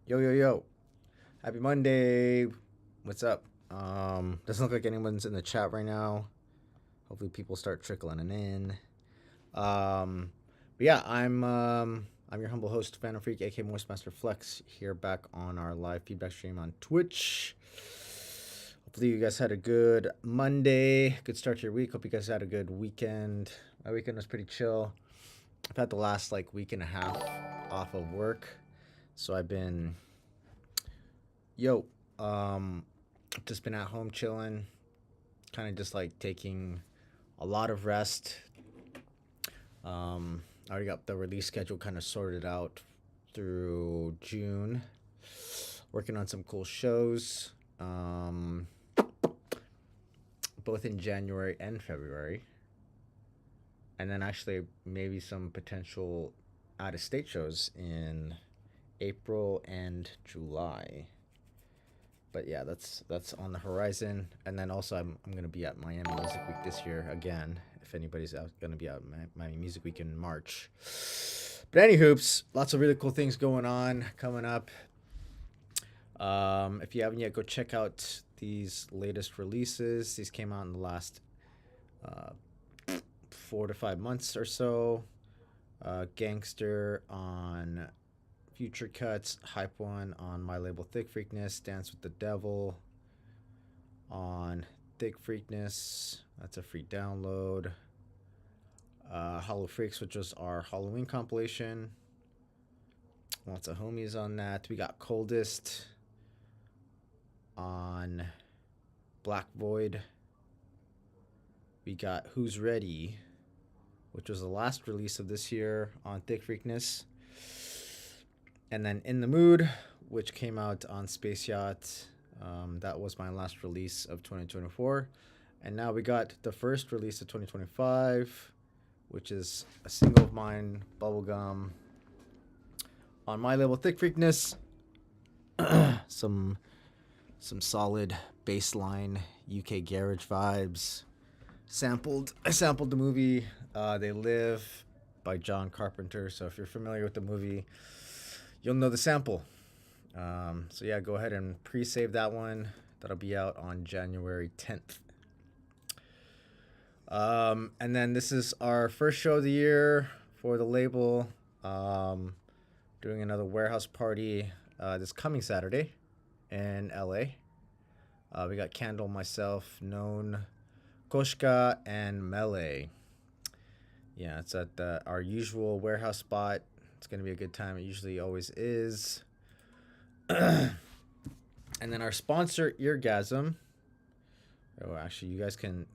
Yo, yo, yo. Happy Monday. What's up? Doesn't look like anyone's in the chat right now. Hopefully people start trickling in. But yeah, I'm your humble host, Phantom Freak, aka Moistmaster Flex, here back on our live feedback stream on Twitch. Hopefully you guys had a good Monday, good start to your week. Hope you guys had a good weekend. My weekend was pretty chill. I've had the last week and a half off of work. So I've been just been at home chilling, kind of just taking a lot of rest. I already got the release schedule kind of sorted out through June. Working on some cool shows, both in January and February. And then actually maybe some potential out-of-state shows in April and July. But yeah, that's on the horizon. And then also I'm gonna be at Miami Music Week this year again. If anybody's gonna be out Miami Music Week in March. But any hoops, lots of really cool things going on coming up. If you haven't yet, go check out these latest releases. These came out in the last 4 to 5 months or so. Gangster on Future Cuts, Hype One on my label Thick Freakness, Dance with the Devil on Thick Freakness. That's a free download. Hollow Freaks, which was our Halloween compilation. Lots of homies on that. We got Coldest on Black Void. We got Who's Ready, which was the last release of this year on Thick Freakness. And then In the Mood, which came out on Space Yacht. That was my last release of 2024. And now we got the first release of 2025, which is a single of mine, Bubblegum, on my label Thick Freakness. Some solid bassline UK garage vibes. I sampled the movie They Live by John Carpenter. So if you're familiar with the movie, you'll know the sample. So yeah, go ahead and pre-save that one. That'll be out on January 10th. And then this is our first show of the year for the label. Doing another warehouse party this coming Saturday in LA. We got Candle, myself, Known, Koshka, and Melee. Yeah, it's at our usual warehouse spot. It's going to be a good time. It usually always is. And then our sponsor, Eargasm. Oh, actually, you guys can...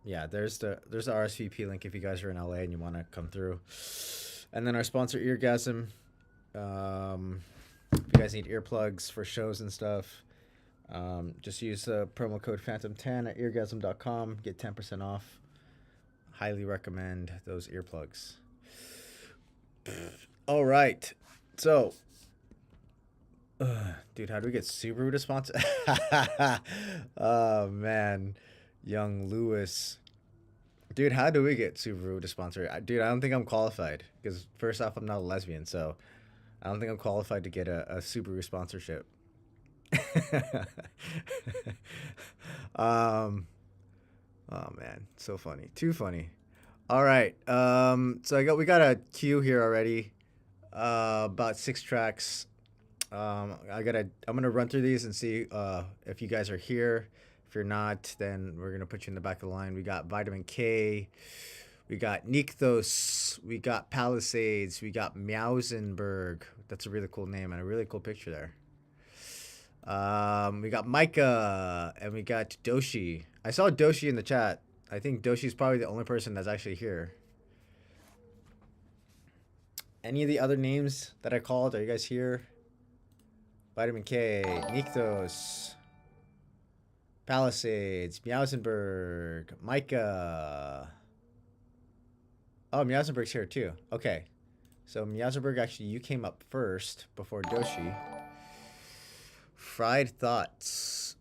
yeah, there's the RSVP link if you guys are in LA and you want to come through. And then our sponsor, Eargasm. If you guys need earplugs for shows and stuff, just use the promo code Phantom10 at eargasm.com. Get 10% off. Highly recommend those earplugs. All right. So, dude, how do we get Subaru to sponsor? Oh, man. Young Lewis. Dude, how do we get Subaru to sponsor? Dude, I don't think I'm qualified. Because first off, I'm not a lesbian, so I don't think I'm qualified to get a Subaru sponsorship. Oh, man. So funny. Too funny. All right. So we got a queue here already. About 6 tracks. I'm gonna run through these and see if you guys are here. If you're not, then we're gonna put you in the back of the line. We got Vitamin K, we got Nykthos, we got Palisades, we got Meowsenberg. That's a really cool name and a really cool picture there. We got Micah and we got Doshi. I saw Doshi in the chat. I think Doshi's probably the only person that's actually here. Any of the other names that I called, are you guys here? Vitamin K, Nykthos, Palisades, Meowsenberg, Micah. Oh, Meowsenberg's here too. Okay. So Meowsenberg, actually, you came up first before Doshi. Fried Thoughts.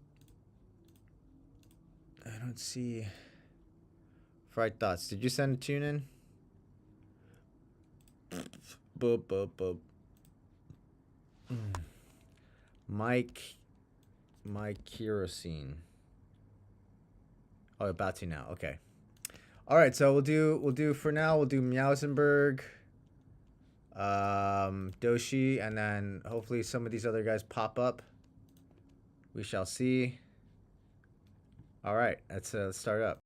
I don't see Fried Thoughts. Did you send a tune in? Boop, boop, boop. Mike Kerosene. Oh, about to now. Okay. All right, so we'll do for now. We'll do Meowsenberg, Doshi, and then hopefully some of these other guys pop up. We shall see. All right, let's start up.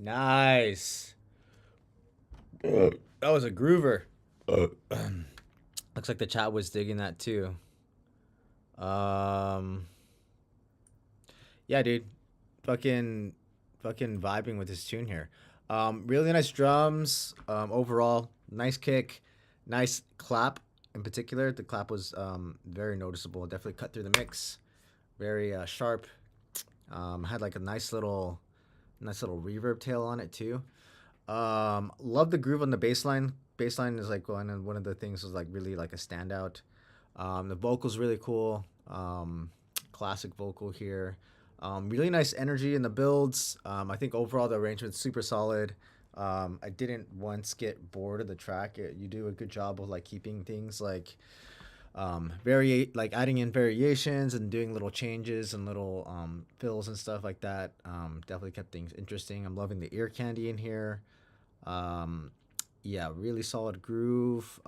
Nice. That was a groover. Looks like the chat was digging that too. Yeah, dude. Fucking fucking vibing with this tune here. Really nice drums. Overall, nice kick, nice clap. In particular, the clap was very noticeable. Definitely cut through the mix. Very sharp. Had like a nice little reverb tail on it too. Love the groove on the bass line. Bass line is like one of the things was like really like a standout. The vocal's really cool. Classic vocal here. Really nice energy in the builds. I think overall the arrangement's super solid. I didn't once get bored of the track. You do a good job of like keeping things like like adding in variations and doing little changes and little fills and stuff like that. Definitely kept things interesting. I'm loving the ear candy in here. Yeah, really solid groove.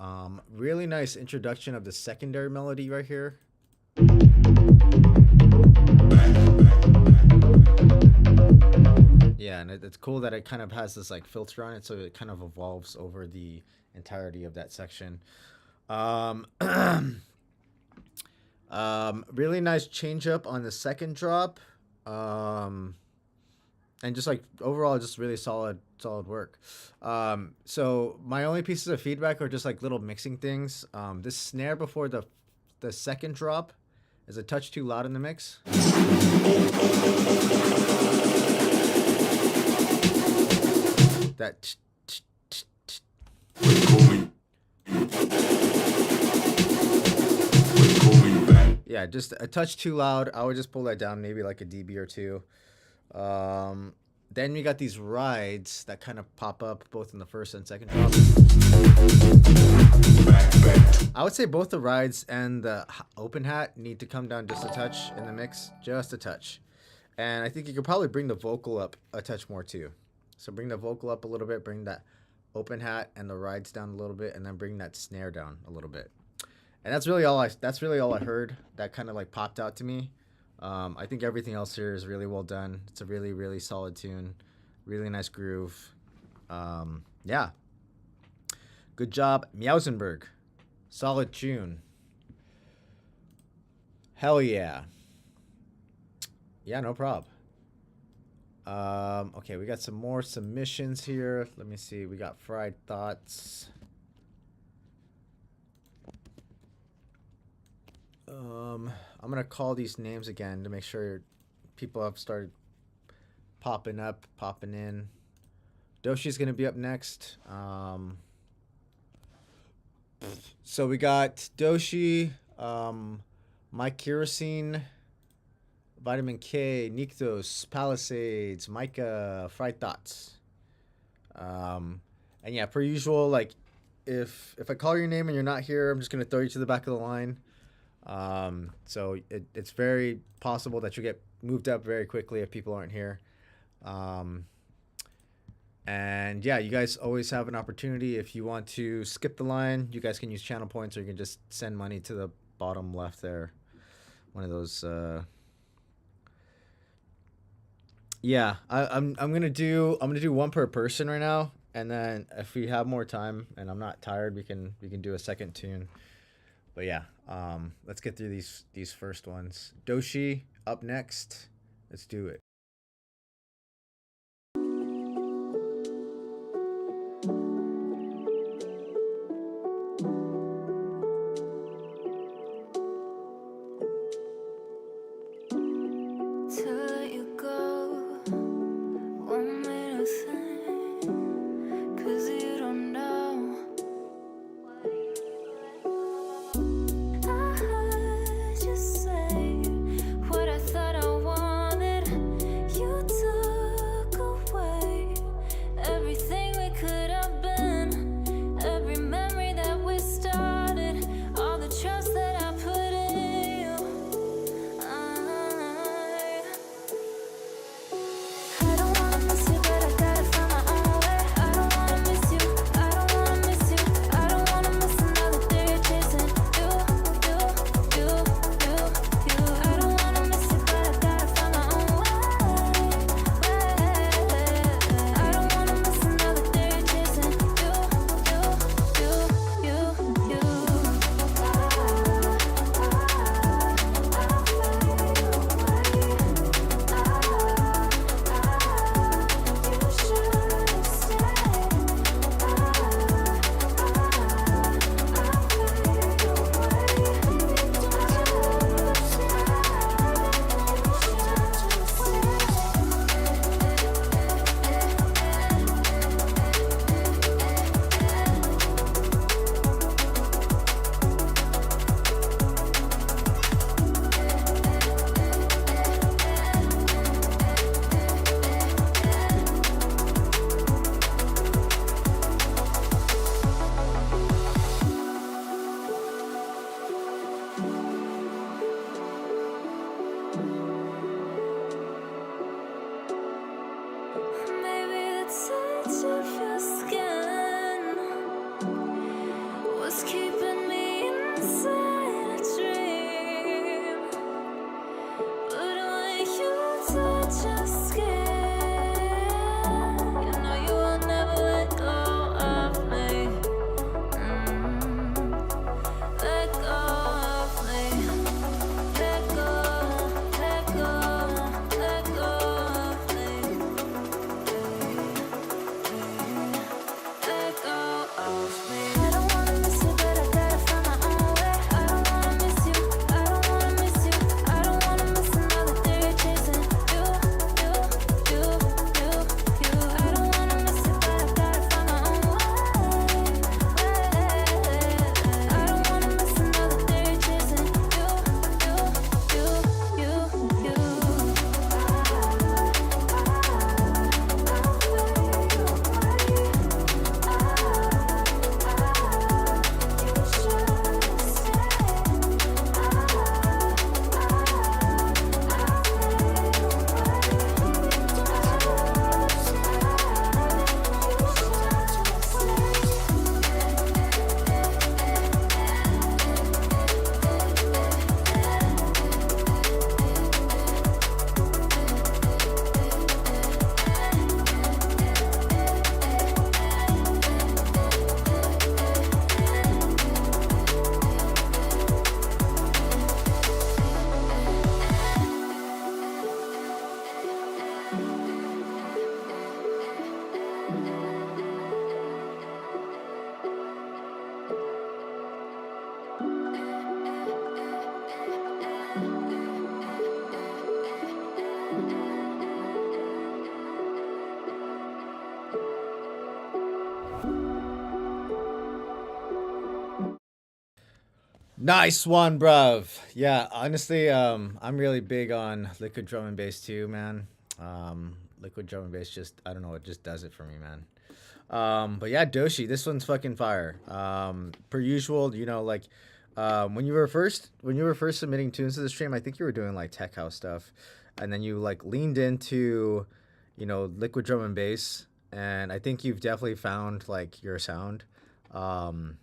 Really nice introduction of the secondary melody right here. Yeah, and it's cool that it kind of has this like filter on it, so it kind of evolves over the entirety of that section. Really nice change up on the second drop. And just like overall just really solid work. So my only pieces of feedback are just like little mixing things. This snare before the second drop is a touch too loud in the mix. That yeah, just a touch too loud. I would just pull that down maybe like a dB or two. Then we got these rides that kind of pop up both in the first and second drop. I would say both the rides and the open hat need to come down just a touch in the mix, just a touch. And I think you could probably bring the vocal up a touch more too. So bring the vocal up a little bit, bring that open hat and the rides down a little bit, and then bring that snare down a little bit. And that's really all I heard that kind of like popped out to me. I think everything else here is really well done. It's a really, really solid tune. Really nice groove. Yeah. Good job, Meowsenberg. Solid tune. Hell yeah. Yeah, no prob. Okay, we got some more submissions here. Let me see. We got Fried Thoughts. I'm gonna call these names again to make sure people have started popping in. Doshi's gonna be up next. So we got Doshi, Mike Kerosene, Vitamin K, Niktos, Palisades, Micah, Fried Thoughts. And yeah, per usual, like if I call your name and you're not here, I'm just gonna throw you to the back of the line. So it's very possible that you get moved up very quickly if people aren't here. And yeah, you guys always have an opportunity. If you want to skip the line, you guys can use channel points, or you can just send money to the bottom left there. One of those. Yeah, I'm gonna do one per person right now, and then if we have more time and I'm not tired, we can do a second tune. But yeah, let's get through these first ones. Doshi up next. Let's do it. Nice one, bruv. Yeah, honestly, I'm really big on liquid drum and bass too, man. Liquid drum and bass just, I don't know, it just does it for me, man. But yeah, Doshi, this one's fucking fire. Per usual, you know, like, when you were first submitting tunes to the stream, I think you were doing like tech house stuff, and then you like leaned into, you know, liquid drum and bass, and I think you've definitely found like your sound. Um,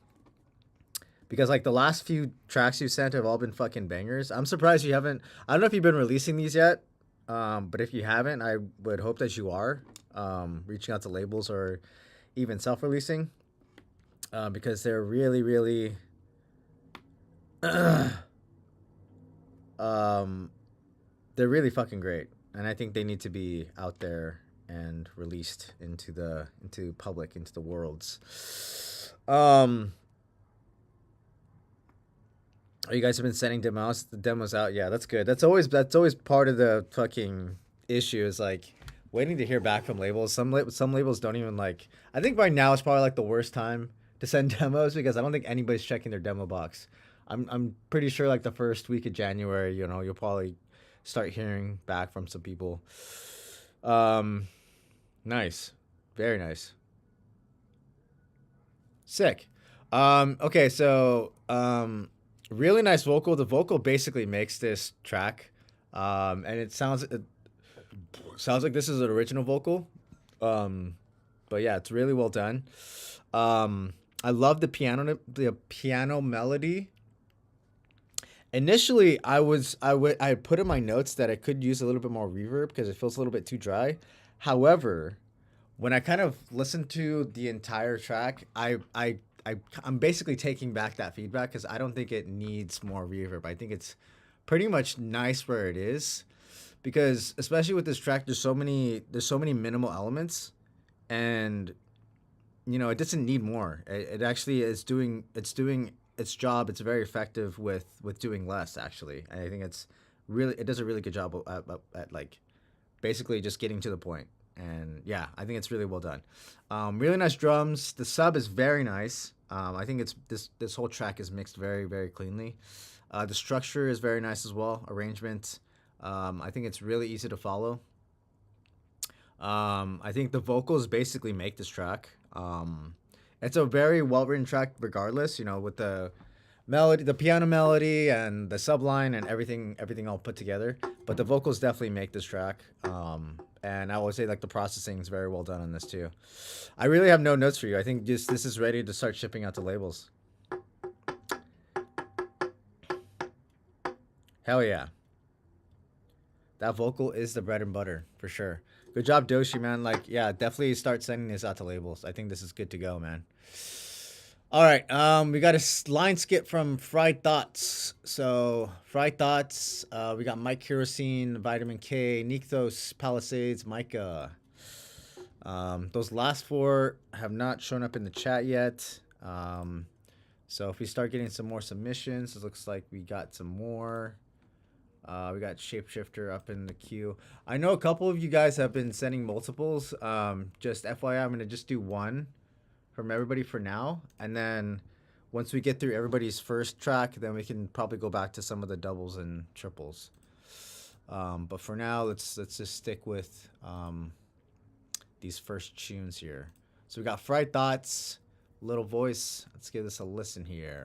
because like the last few tracks you sent have all been fucking bangers. I'm surprised you haven't. I don't know if you've been releasing these yet, but if you haven't, I would hope that you are reaching out to labels or even self-releasing, because they're really, really, um, they're really fucking great, and I think they need to be out there and released into public, into the worlds. Oh, you guys have been sending demos out. Yeah, that's good. That's always part of the fucking issue is like waiting to hear back from labels. Some labels don't even like. I think right now is probably like the worst time to send demos because I don't think anybody's checking their demo box. I'm pretty sure like the first week of January, you know, you'll probably start hearing back from some people. Um, nice, very nice, sick. Okay, so really nice vocal. The vocal basically makes this track, and it sounds like this is an original vocal. Um, but yeah, it's really well done. I love the piano melody. Initially, I put in my notes that I could use a little bit more reverb because it feels a little bit too dry. However, when I kind of listened to the entire track, I'm basically taking back that feedback because I don't think it needs more reverb. I think it's pretty much nice where it is because especially with this track, there's so many minimal elements, and you know it doesn't need more. It actually is doing its job. It's very effective with doing less. Actually, I think it does a really good job at like basically just getting to the point. And yeah, I think it's really well done. Really nice drums. The sub is very nice. I think it's this whole track is mixed very, very cleanly. The structure is very nice as well. Arrangement. I think it's really easy to follow. I think the vocals basically make this track. It's a very well written track, regardless. You know, with the melody, the piano melody, and the subline, and everything all put together. But the vocals definitely make this track. And I would say like the processing is very well done on this too. I really have no notes for you. I think just this is ready to start shipping out to labels. Hell yeah. That vocal is the bread and butter for sure. Good job, Doshi, man. Like, yeah, definitely start sending this out to labels. I think this is good to go, man. All right, we got a line skip from Fried Thoughts. So, Fried Thoughts, we got Mike Kerosene, Vitamin K, Nykthos, Palisades, Micah. Those last four have not shown up in the chat yet. So if we start getting some more submissions, it looks like we got some more. We got Shapeshifter up in the queue. I know a couple of you guys have been sending multiples. Just FYI, I'm going to just do one from everybody for now. And then once we get through everybody's first track, then we can probably go back to some of the doubles and triples. But for now, let's just stick with these first tunes here. So we got Fried Thoughts, Little Voice. Let's give this a listen here.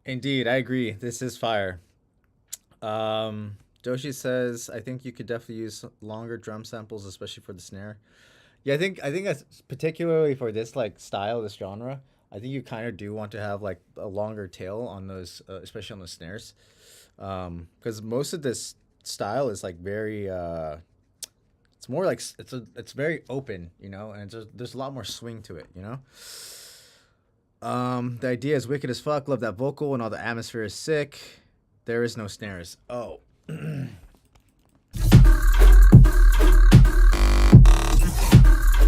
Indeed, I agree. This is fire. Doshi says, I think you could definitely use longer drum samples, especially for the snare. Yeah, I think that's particularly for this like style, this genre. I think you kind of do want to have like a longer tail on those, especially on the snares, because most of this style is like very, it's more like it's very open, you know, and there's a lot more swing to it, you know. The idea is wicked as fuck. Love that vocal and all the atmosphere is sick. There is no snares. Oh.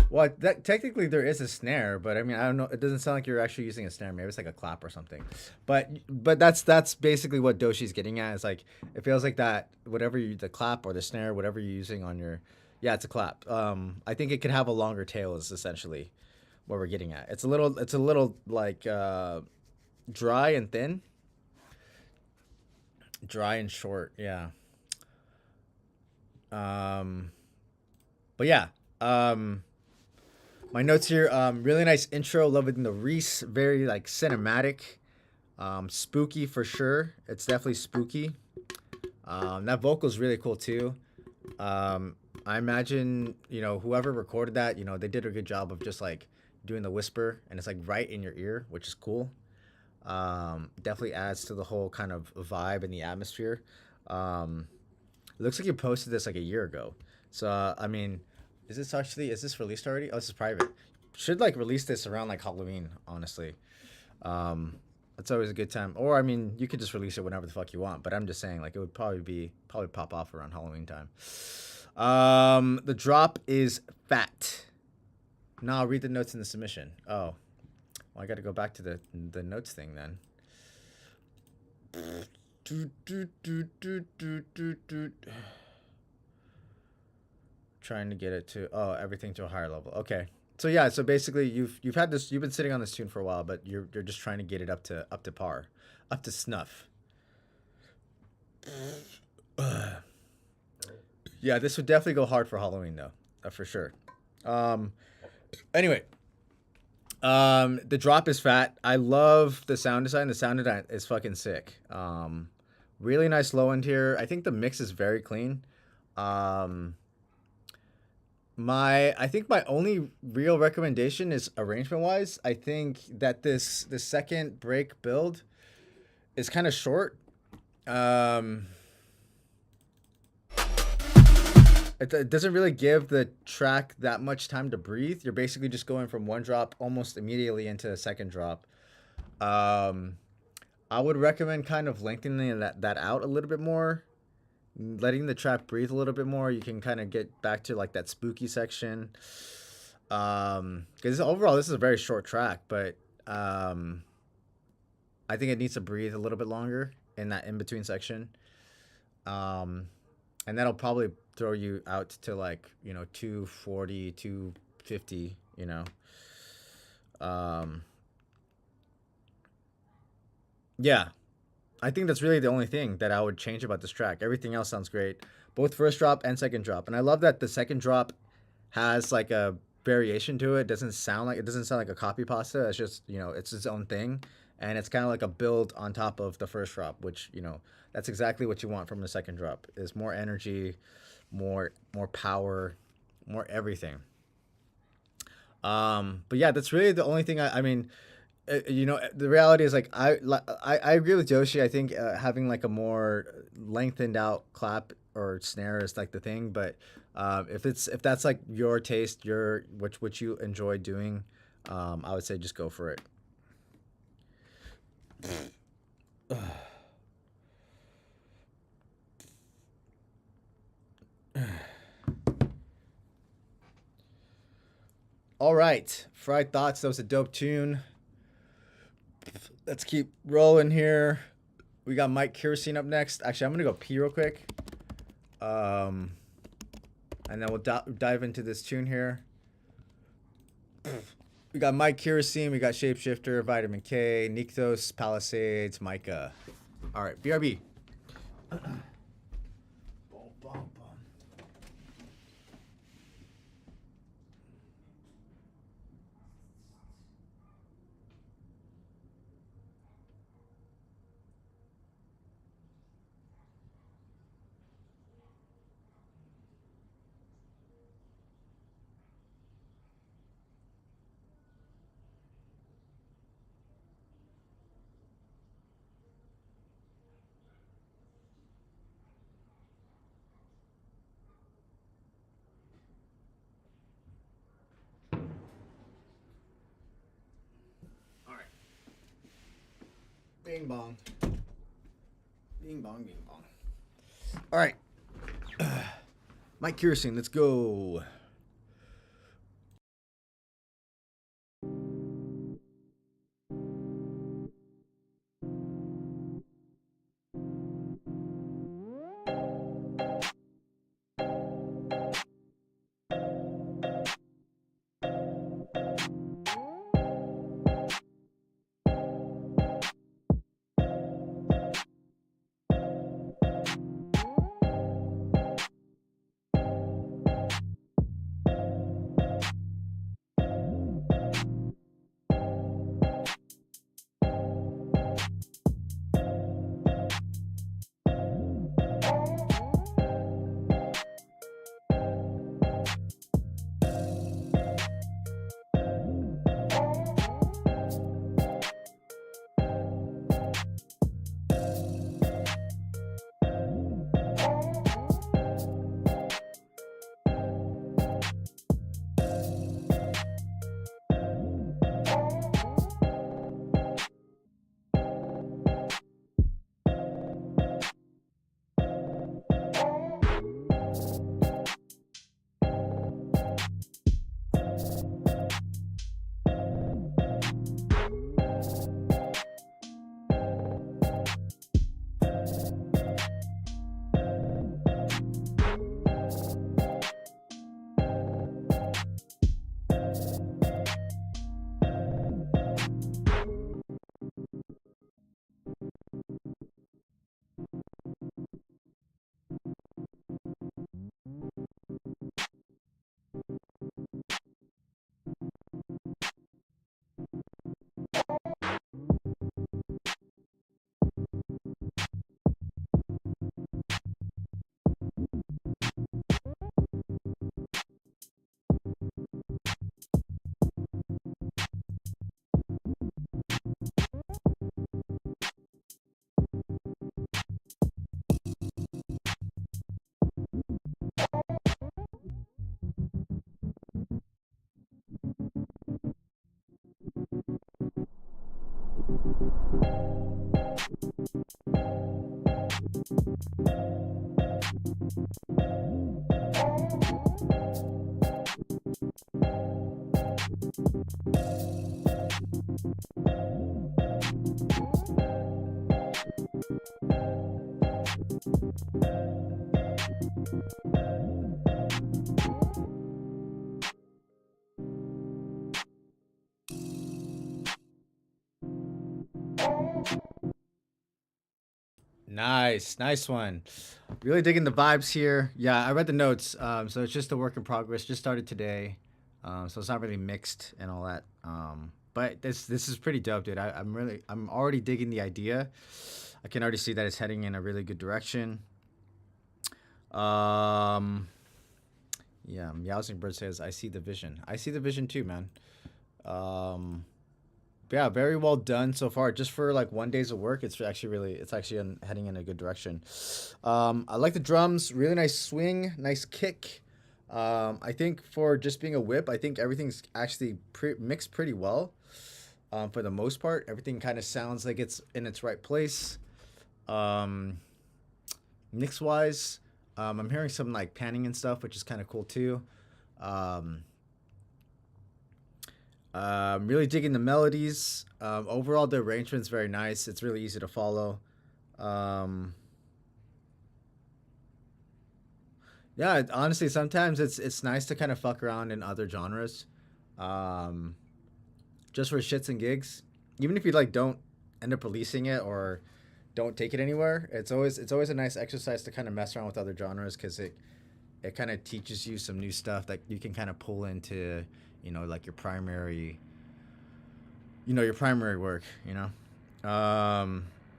Well, that technically there is a snare, but I mean I don't know. It doesn't sound like you're actually using a snare. Maybe it's like a clap or something. But that's basically what Doshi's getting at. Is like it feels like that whatever you the clap or the snare, whatever you're using on your, yeah, it's a clap. I think it could have a longer tail is essentially what we're getting at. It's a little like dry and thin, dry and short. Yeah. Um, but yeah. Um, my notes here. Really nice intro. Loving the Reese. Very like cinematic. Spooky for sure. It's definitely spooky. That vocal's really cool too. Um, I imagine whoever recorded that, they did a good job of just like doing the whisper, and it's like right in your ear, which is cool. Definitely adds to the whole kind of vibe and the atmosphere. Um, it looks like you posted this like a year ago. So I mean, is this released already? Oh, this is private. Should like release this around like Halloween, honestly. Um, it's always a good time. Or I mean, you could just release it whenever the fuck you want. But I'm just saying, like, it would probably pop off around Halloween time. The drop is fat. Nah, I'll read the notes in the submission. Oh, well, I got to go back to the notes thing then. Do, do, do, do, do, do, do. Trying to get it to everything to a higher level. Okay. So yeah, so basically you've been sitting on this tune for a while, but you're just trying to get it up to par, up to snuff. Yeah, this would definitely go hard for Halloween though, for sure. Um, anyway, the drop is fat. I love the sound design. The sound design is fucking sick. Really nice low end here. I think the mix is very clean. Um, I think my only real recommendation is arrangement wise. I think that this second break build is kind of short. Um, it doesn't really give the track that much time to breathe. You're basically just going from one drop almost immediately into a second drop. Um, I would recommend kind of lengthening that out a little bit more, letting the track breathe a little bit more. You can kind of get back to like that spooky section. Because overall this is a very short track, but I think it needs to breathe a little bit longer in that in between section. Um, and that'll probably throw you out to like 240, 250. Um, yeah, I think that's really the only thing that I would change about this track. Everything else sounds great, both first drop and second drop, and I love that the second drop has like a variation to it. It doesn't sound like a copy pasta. It's just it's its own thing, and it's kind of like a build on top of the first drop, which that's exactly what you want from the second drop. Is more energy, more power, more everything. But yeah, that's really the only thing. I mean, the reality is like I agree with Joshi. I think having like a more lengthened out clap or snare is like the thing. But if that's like your taste, your which you enjoy doing, I would say just go for it. All right, Fried Thoughts. That was a dope tune. Let's keep rolling here. We got Mike Kerosene up next. Actually, I'm gonna go pee real quick. Um, and then we'll dive into this tune here. We got Mike Kerosene, we got Shapeshifter, Vitamin K, Nykthos, Palisades, Micah. All right, BRB. Boom, boom, boom. Bing bong. Bing bong, bing bong. All right. Mike Kirsten, let's go. Nice, nice one. Really digging the vibes here. Yeah, I read the notes. So it's just a work in progress. Just started today, so it's not really mixed and all that. But this is pretty dope, dude. I'm already digging the idea. I can already see that it's heading in a really good direction. Yeah, Meowsing Bird says, "I see the vision. I see the vision too, man." Um, yeah, very well done so far. Just for like 1 days of work, it's actually heading in a good direction. I like the drums, really nice swing, nice kick. I think for just being a whip, I think everything's actually mixed pretty well. For the most part, everything kind of sounds like it's in its right place. Um, Mix wise, I'm hearing some like panning and stuff, which is kind of cool too. Um, I'm really digging the melodies. Overall, the arrangement's very nice. It's really easy to follow. Um, yeah, honestly, sometimes it's nice to kind of fuck around in other genres, um, just for shits and gigs. Even if you like don't end up releasing it or don't take it anywhere, it's always a nice exercise to kind of mess around with other genres because it kind of teaches you some new stuff that you can kind of pull into, like your primary work,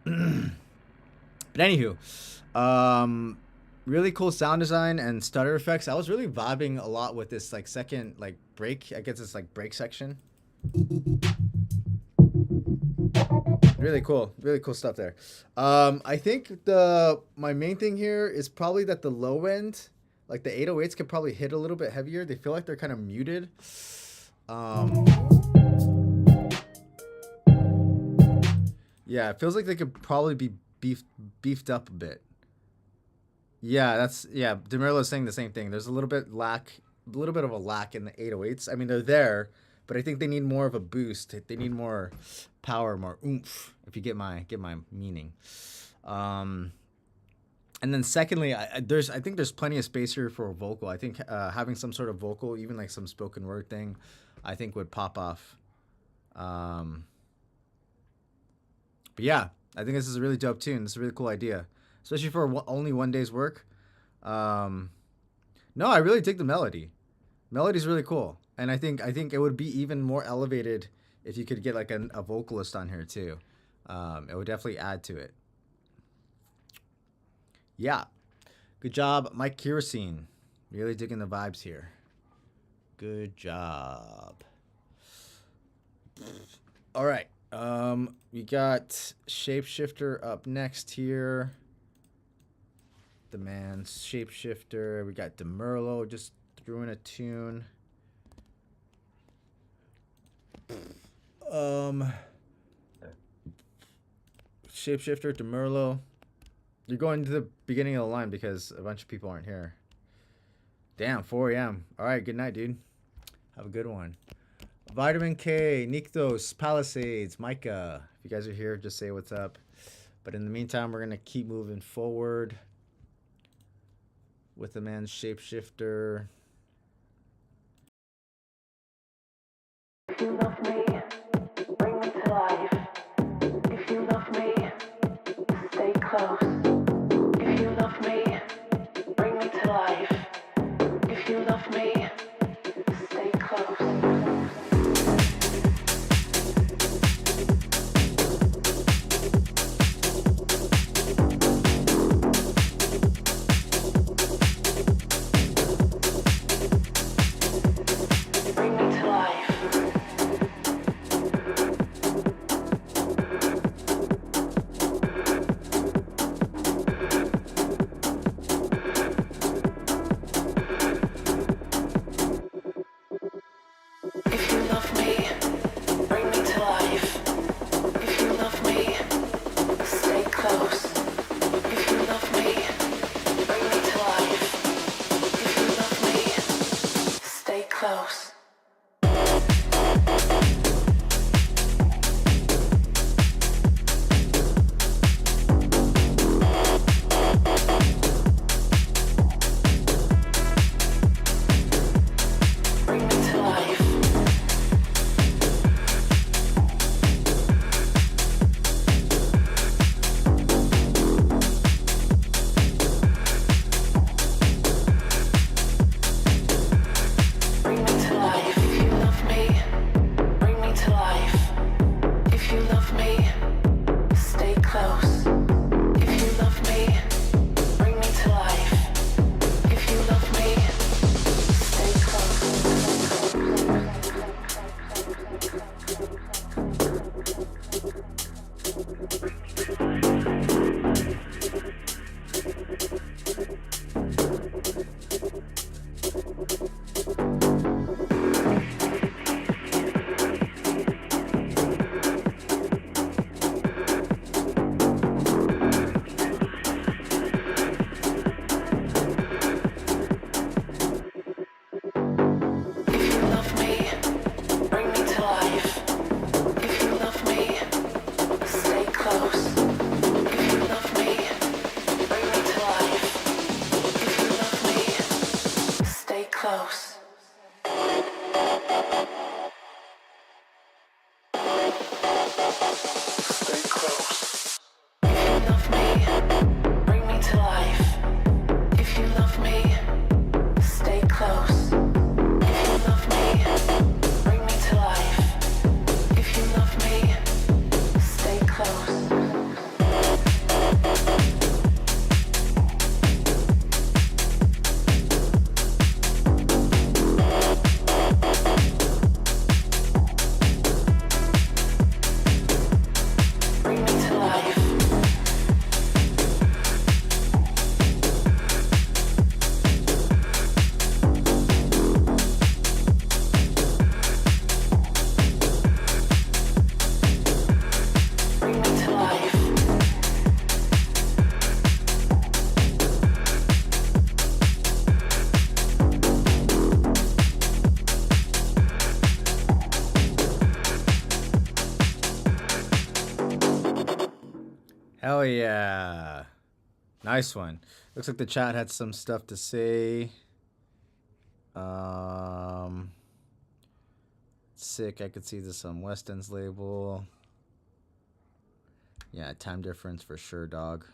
but anywho, um, really cool sound design and stutter effects. I was really vibing a lot with this like second like break. I guess it's like break section. Really cool stuff there. I think the my main thing here is probably that the low end, like the 808s, could probably hit a little bit heavier. They feel like they're kind of muted. Um, Yeah, it feels like they could probably be beefed up a bit. Yeah, DeMarlo's saying the same thing. There's a little bit of a lack in the 808s. I mean, they're there, but I think they need more of a boost. They need more power, more oomph. If you get my meaning. And then secondly, I think there's plenty of space here for a vocal. I think having some sort of vocal, even like some spoken word thing, I think would pop off. But yeah, I think this is a really dope tune. This is a really cool idea, especially for only one day's work. No, I really dig the melody. Melody's really cool, and I think it would be even more elevated if you could get like a vocalist on here too. It would definitely add to it. Yeah, good job, Mike Kirosine. Really digging the vibes here. Good job. All right. We got Shapeshifter up next here. The man's Shapeshifter. We got DeMarlo just threw in a tune. Shapeshifter, DeMarlo. You're going to the beginning of the line because a bunch of people aren't here. Damn, 4 a.m. All right, good night, dude. Have a good one. Vitamin K, Niktos, Palisades, Micah. If you guys are here, just say what's up. But in the meantime, we're going to keep moving forward with the man's Shapeshifter. If you love me, bring me to life. If you love me, stay close. If you love me, bring me to life. If you love me, stay close. yeah. Nice one. Looks like the chat had some stuff to say. Sick. I could see this on Weston's label. Yeah, time difference for sure, dog.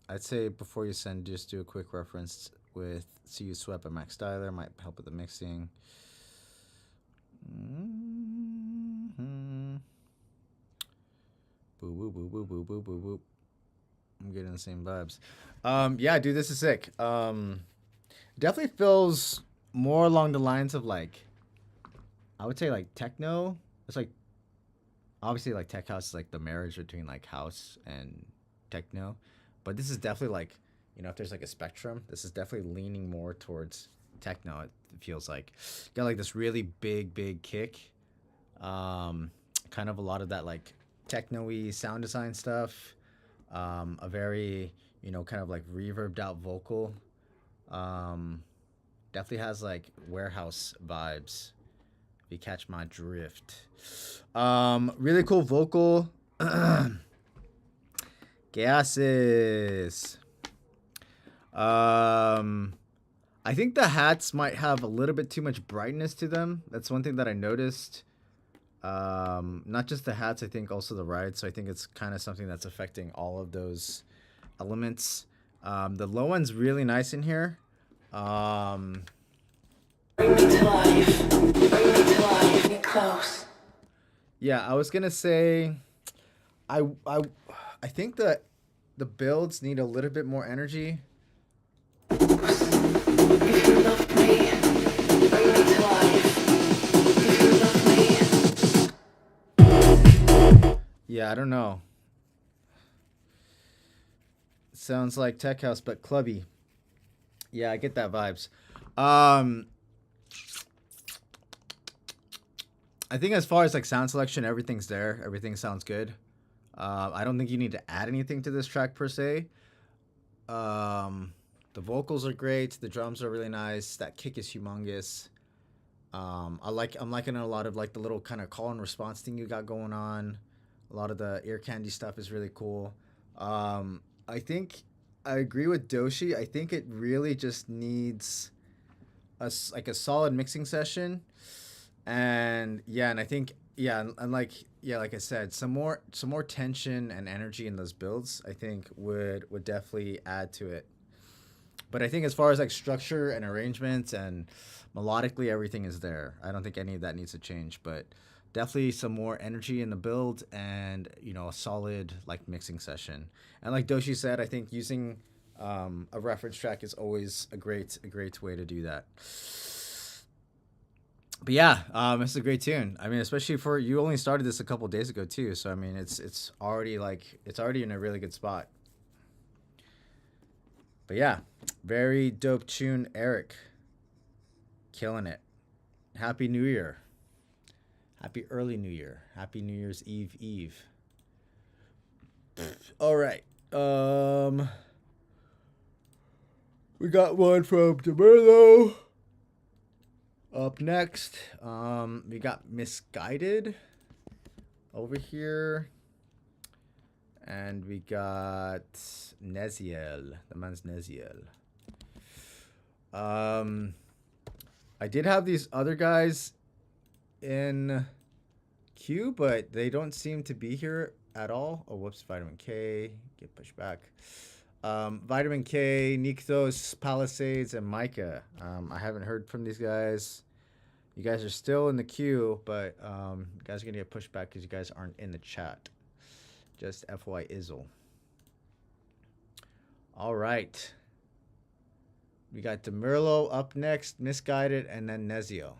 I'd say before you send, just do a quick reference with CU Swept by Max Styler. Might help with the mixing. Boo boo boo boo boo boo boo boo. I'm getting the same vibes. Yeah, dude, this is sick. Definitely feels more along the lines of like, I would say like techno. It's like, obviously like tech house is like the marriage between like house and techno, but this is definitely like, you know, if there's like a spectrum, this is definitely leaning more towards techno. It feels like got like this really big kick, kind of a lot of that like techno-y sound design stuff, a very, you know, kind of like reverbed out vocal, definitely has like warehouse vibes, if you catch my drift. Really cool vocal. Gases. I think the hats might have a little bit too much brightness to them. That's one thing that I noticed. Not just the hats, I think also the ride. So I think it's kind of something that's affecting all of those elements. The low end's really nice in here. Bring me to life. Bring me to life. Get close. Yeah, I was gonna say, I think that the builds need a little bit more energy. If you love me, bring me to life. If you love me. Yeah, I don't know. Sounds like tech house, but clubby. Yeah, I get that vibes. I think as far as like sound selection, everything's there. Everything sounds good. I don't think you need to add anything to this track per se. The vocals are great. The drums are really nice. That kick is humongous. I'm liking a lot of like the little kind of call and response thing you got going on. A lot of the ear candy stuff is really cool. I think I agree with Doshi. I think it really just needs a solid mixing session. And I think like I said, some more tension and energy in those builds, I think would definitely add to it. But I think as far as like structure and arrangements and melodically, everything is there. I don't think any of that needs to change, but definitely some more energy in the build and, you know, a solid like mixing session. And like Doshi said, I think using a reference track is always a great way to do that. But yeah, it's a great tune. I mean, especially for you only started this a couple days ago too, so I mean, it's already in a really good spot. But yeah, very dope tune, Eric. Killing it. Happy New Year. Happy early New Year. Happy New Year's Eve. All right. We got one from DeMerlo. Up next, we got Misguided over here. And we got Neziel. The man's Neziel. I did have these other guys in queue, but they don't seem to be here at all. Oh, whoops. Vitamin K. Get pushed back. Vitamin K, Nykthos, Palisades, and Micah. I haven't heard from these guys. You guys are still in the queue, but you guys are going to get pushed back because you guys aren't in the chat. Just FY Izzle. All right. We got DeMerlo up next, Misguided, and then Nezio.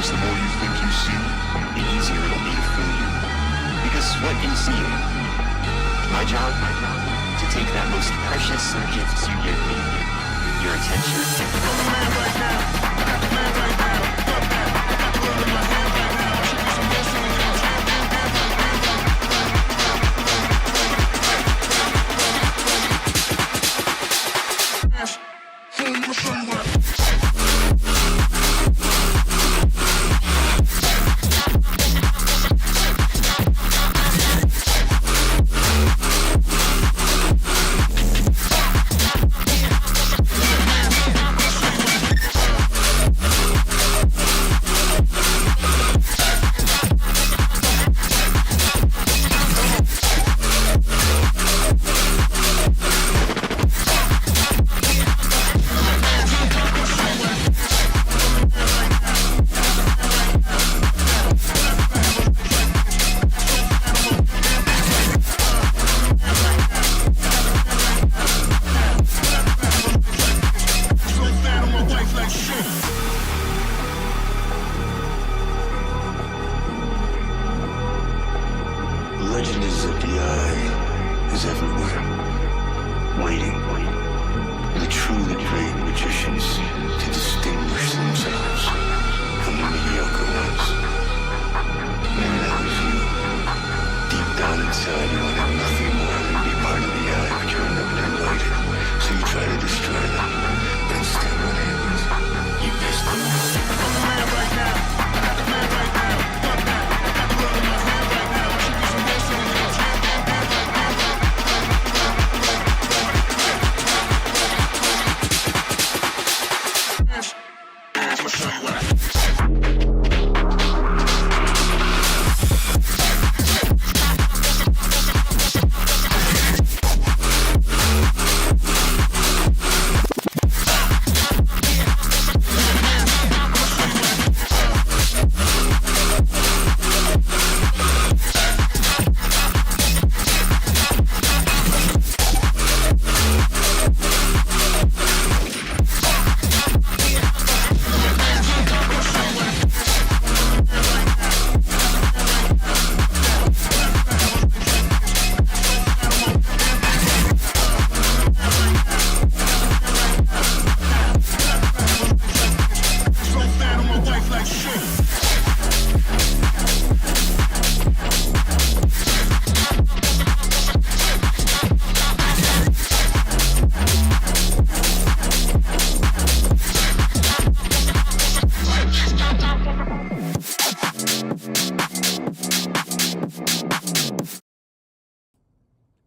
Because the more you think you see, the easier it'll be to fool you. Because what you see, my job, to take that most precious gift you give me, your attention. Legend is that the eye is everywhere, waiting. The truly great magicians to distinguish themselves from the mediocre ones. Maybe that was you. Deep down inside, you wanted nothing more than be part of the eye, but you were never invited. So you try to destroy them, but instead what happens? You piss them off.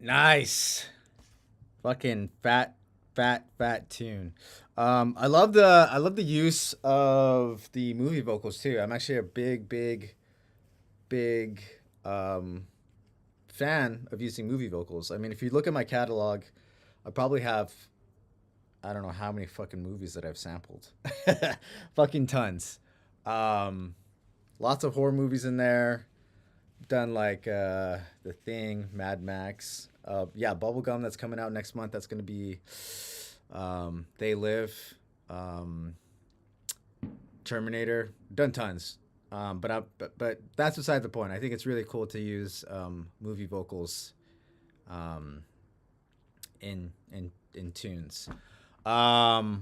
Nice. Fucking fat tune. I love the use of the movie vocals too. I'm actually a big fan of using movie vocals. I mean, if you look at my catalog, I probably have, I don't know how many fucking movies that I've sampled. Fucking tons. Lots of horror movies in there. Done like The Thing, Mad Max. Yeah, Bubblegum that's coming out next month. That's gonna be They Live, Terminator. Done tons. But that's beside the point. I think it's really cool to use movie vocals in tunes. Yeah,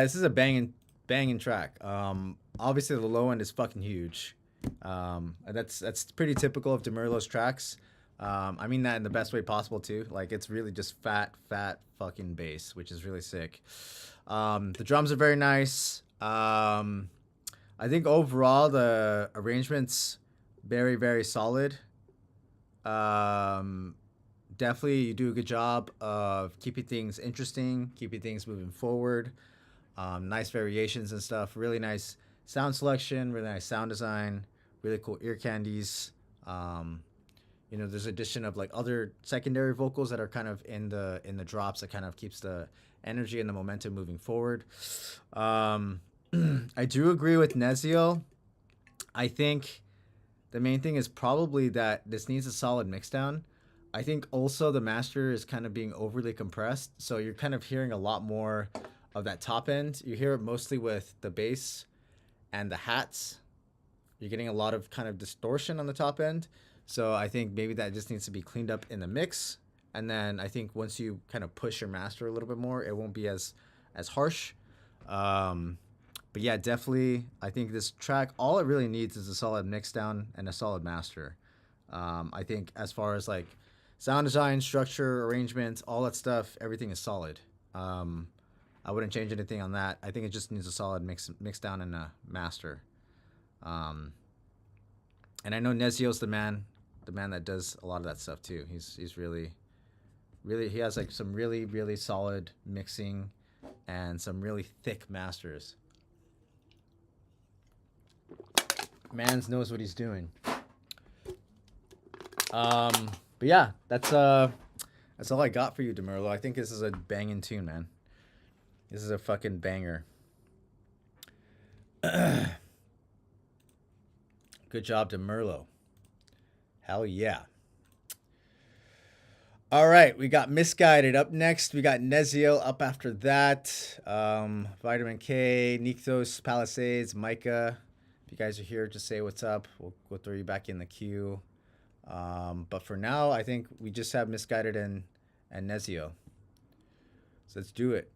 this is a banging track. Obviously the low end is fucking huge. And that's pretty typical of DeMurlo's tracks. I mean that in the best way possible too. Like, it's really just fat fucking bass, which is really sick. The drums are very nice. I think overall the arrangement's very solid. Definitely you do a good job of keeping things interesting, keeping things moving forward. Nice variations and stuff. Really nice sound selection, really nice sound design, really cool ear candies. There's addition of like other secondary vocals that are kind of in the drops that kind of keeps the energy and the momentum moving forward. I do agree with Nezio. I think the main thing is probably that this needs a solid mixdown. I think also the master is kind of being overly compressed, so you're kind of hearing a lot more of that top end. You hear it mostly with the bass and the hats, you're getting a lot of kind of distortion on the top end. So I think maybe that just needs to be cleaned up in the mix. And then I think once you kind of push your master a little bit more, it won't be as harsh. But yeah, definitely, I think this track, all it really needs is a solid mix down and a solid master. I think as far as like sound design, structure, arrangements, all that stuff, everything is solid. I wouldn't change anything on that. I think it just needs a solid mix down and a master. And I know Nezio's the man that does a lot of that stuff too. He's really, he has like some really, really solid mixing and some really thick masters. Mans knows what he's doing. But yeah, that's all I got for you, DeMerlo. I think this is a banging tune, man. This is a fucking banger. Good job, DeMerlo. Hell yeah. All right, we got Misguided up next. We got Nezio up after that. Vitamin K, Nykthos, Palisades, Micah. If you guys are here, just say what's up. We'll throw you back in the queue. But for now, I think we just have Misguided and Nezio. So let's do it.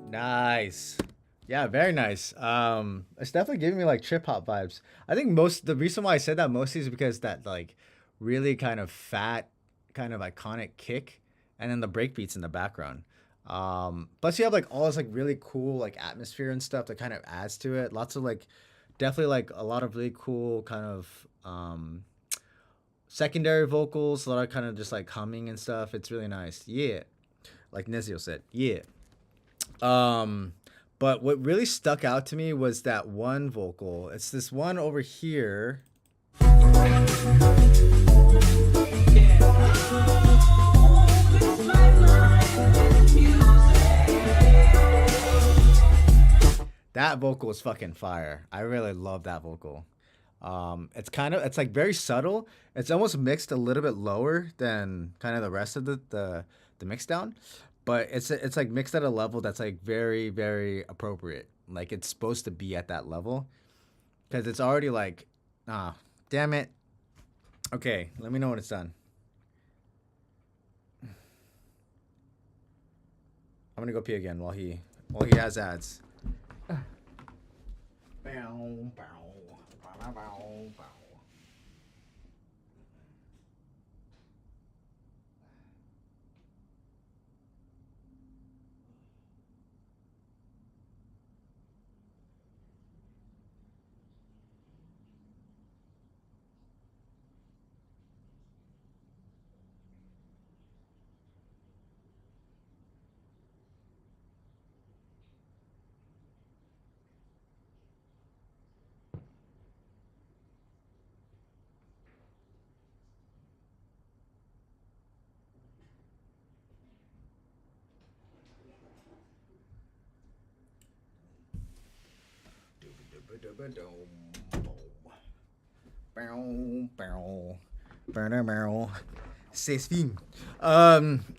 Nice. Yeah, very nice. It's definitely giving me like trip hop vibes. I think the reason why I said that mostly is because that like really kind of fat, kind of iconic kick, and then the break beats in the background. Plus you have like all this like really cool like atmosphere and stuff that kind of adds to it. Lots of like, definitely like a lot of really cool kind of secondary vocals, a lot of kind of just like humming and stuff. It's really nice. Yeah, like Nezio said. Yeah. Um, but what really stuck out to me was that one vocal. It's this one over here. That vocal is fucking fire. I really love that vocal. It's like very subtle. It's almost mixed a little bit lower than kind of the rest of the mix down, but it's like mixed at a level that's like very very appropriate. Like it's supposed to be at that level because it's already like, damn it. Okay, let me know when it's done. I'm gonna go pee again while he has ads. Bow, bow, bow, bow, bow.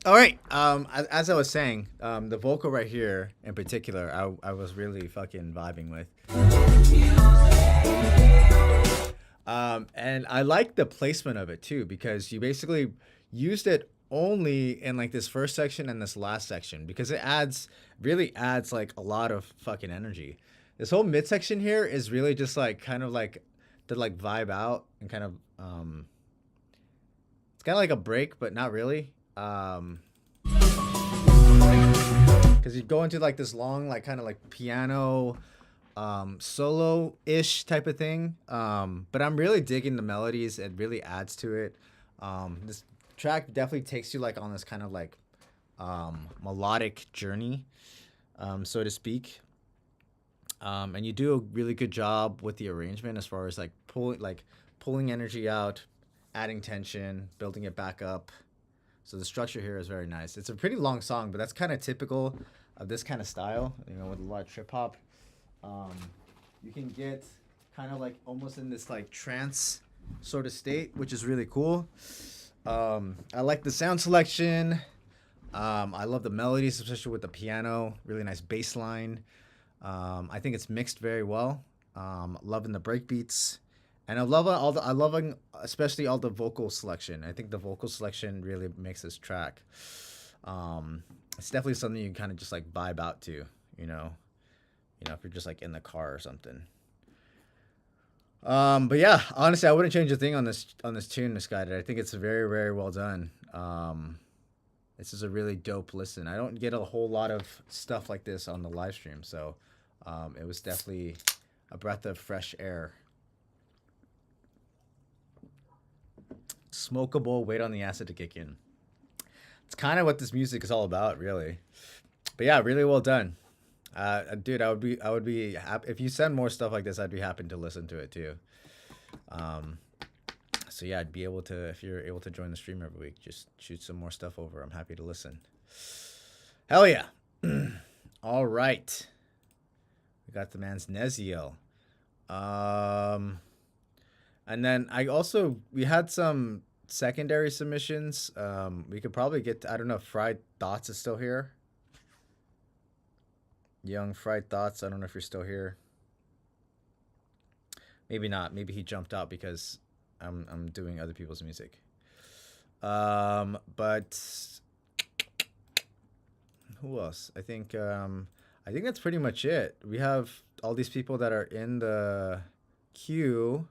All right. As I was saying, the vocal right here in particular, I was really fucking vibing with. And I like the placement of it too, because you basically used it only in like this first section and this last section because it really adds like a lot of fucking energy. This whole midsection here is really just like kind of like to like vibe out and kind of it's kind of like a break, but not really. Because you go into like this long like kind of like piano solo-ish type of thing. But I'm really digging the melodies. It really adds to it. This track definitely takes you like on this kind of like melodic journey, so to speak. And you do a really good job with the arrangement as far as like pulling energy out, adding tension, building it back up. So the structure here is very nice. It's a pretty long song, but that's kind of typical of this kind of style, with a lot of trip hop. You can get kind of like almost in this like trance sort of state, which is really cool. I like the sound selection. I love the melodies, especially with the piano. Really nice bass line. I think it's mixed very well. Loving the break beats, and I'm loving especially all the vocal selection. I think the vocal selection really makes this track. It's definitely something you can kind of just like vibe out to, if you're just like in the car or something. But yeah, honestly, I wouldn't change a thing on this tune, Misguided. I think it's very, very well done. This is a really dope listen. I don't get a whole lot of stuff like this on the live stream, so it was definitely a breath of fresh air. Smokable, wait on the acid to kick in. It's kind of what this music is all about, really. But yeah, really well done. Dude, I would be happy if you send more stuff like this. I'd be happy to listen to it too. So yeah, I'd be able to, if you're able to join the stream every week, just shoot some more stuff over. I'm happy to listen. Hell yeah. All right. We got the man's Nezio. And then we had some secondary submissions. We could probably get I don't know if Fried Thoughts is still here. Young Fried Thoughts, I don't know if you're still here. Maybe not. Maybe he jumped out because I'm doing other people's music. But who else? I think I think that's pretty much it. We have all these people that are in the queue,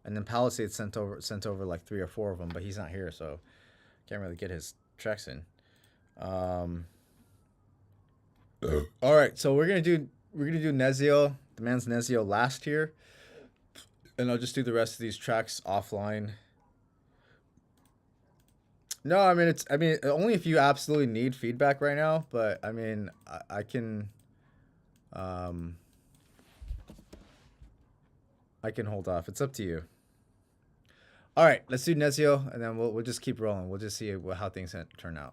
and then Palisade sent over like 3 or 4 of them, but he's not here, so can't really get his tracks in. All right, so we're gonna do Nezio, the man's Nezio last here, and I'll just do the rest of these tracks offline. No, I mean only if you absolutely need feedback right now, but I mean I can I can hold off. It's up to you. All right, let's do Nezio, and then we'll just keep rolling. We'll just see how things turn out.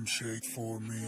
Shake for me.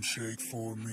Shake for me.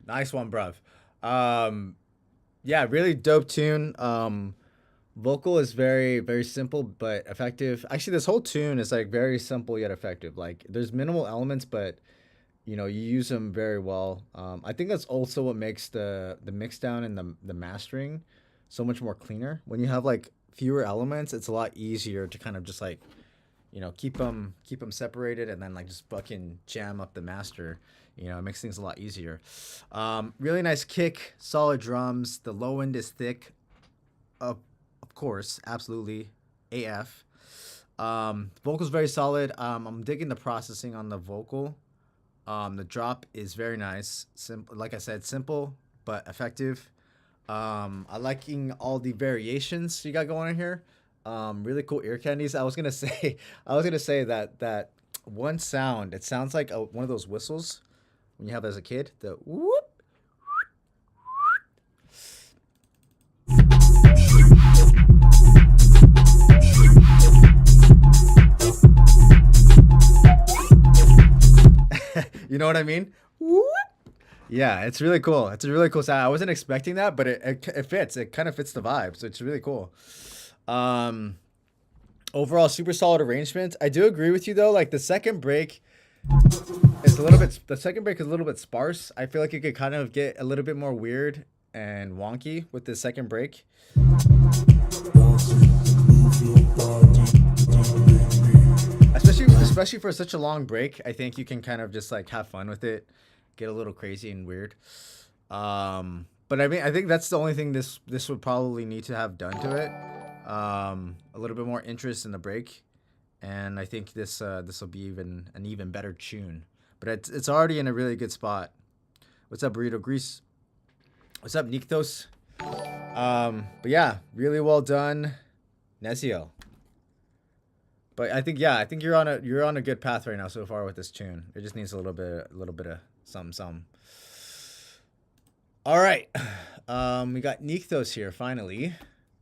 Nice one, bruv. Yeah, really dope tune. Vocal is very, very simple but effective. Actually, this whole tune is like very simple yet effective. Like there's minimal elements, but you use them very well. I think that's also what makes the mix down and the mastering so much more cleaner. When you have like fewer elements, it's a lot easier to kind of just like keep them separated and then like just fucking jam up the master. It makes things a lot easier. Really nice kick, solid drums. The low end is thick, of course, absolutely, AF. Vocal's very solid. I'm digging the processing on the vocal. The drop is very nice. Like I said, simple but effective. I liking all the variations you got going on here. Really cool ear candies. I was gonna say that one sound. It sounds like one of those whistles. when you have as a kid, the whoop. You know what I mean? Whoop. Yeah, it's really cool. It's a really cool sound. I wasn't expecting that, but it fits. It kind of fits the vibe, so it's really cool. Overall, super solid arrangement. I do agree with you though. Like the second break is a little bit. The second break is a little bit sparse. I feel like it could kind of get a little bit more weird and wonky with the second break. Especially for such a long break, I think you can kind of just like have fun with it, get a little crazy and weird. But I mean, I think that's the only thing this would probably need to have done to it. A little bit more interest in the break, and I think this will be an even better tune. But it's already in a really good spot. What's up, Burrito Grease? What's up, Niktos? But yeah, really well done, Nezio. But I think you're on a good path right now so far with this tune. It just needs a little bit of some. All right, we got Niktos here finally.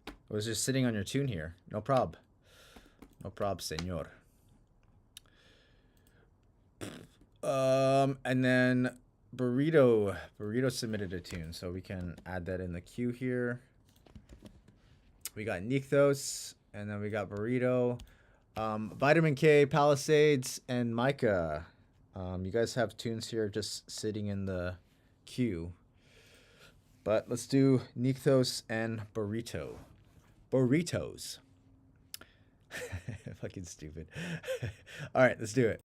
I was just sitting on your tune here. No prob, senor. And then Burrito submitted a tune, so we can add that in the queue here. We got Niktos, and then we got Burrito. Vitamin K, Palisades, and Micah. You guys have tunes here just sitting in the queue. But let's do Niktos and Burrito. Burritos. Fucking stupid. All right, let's do it.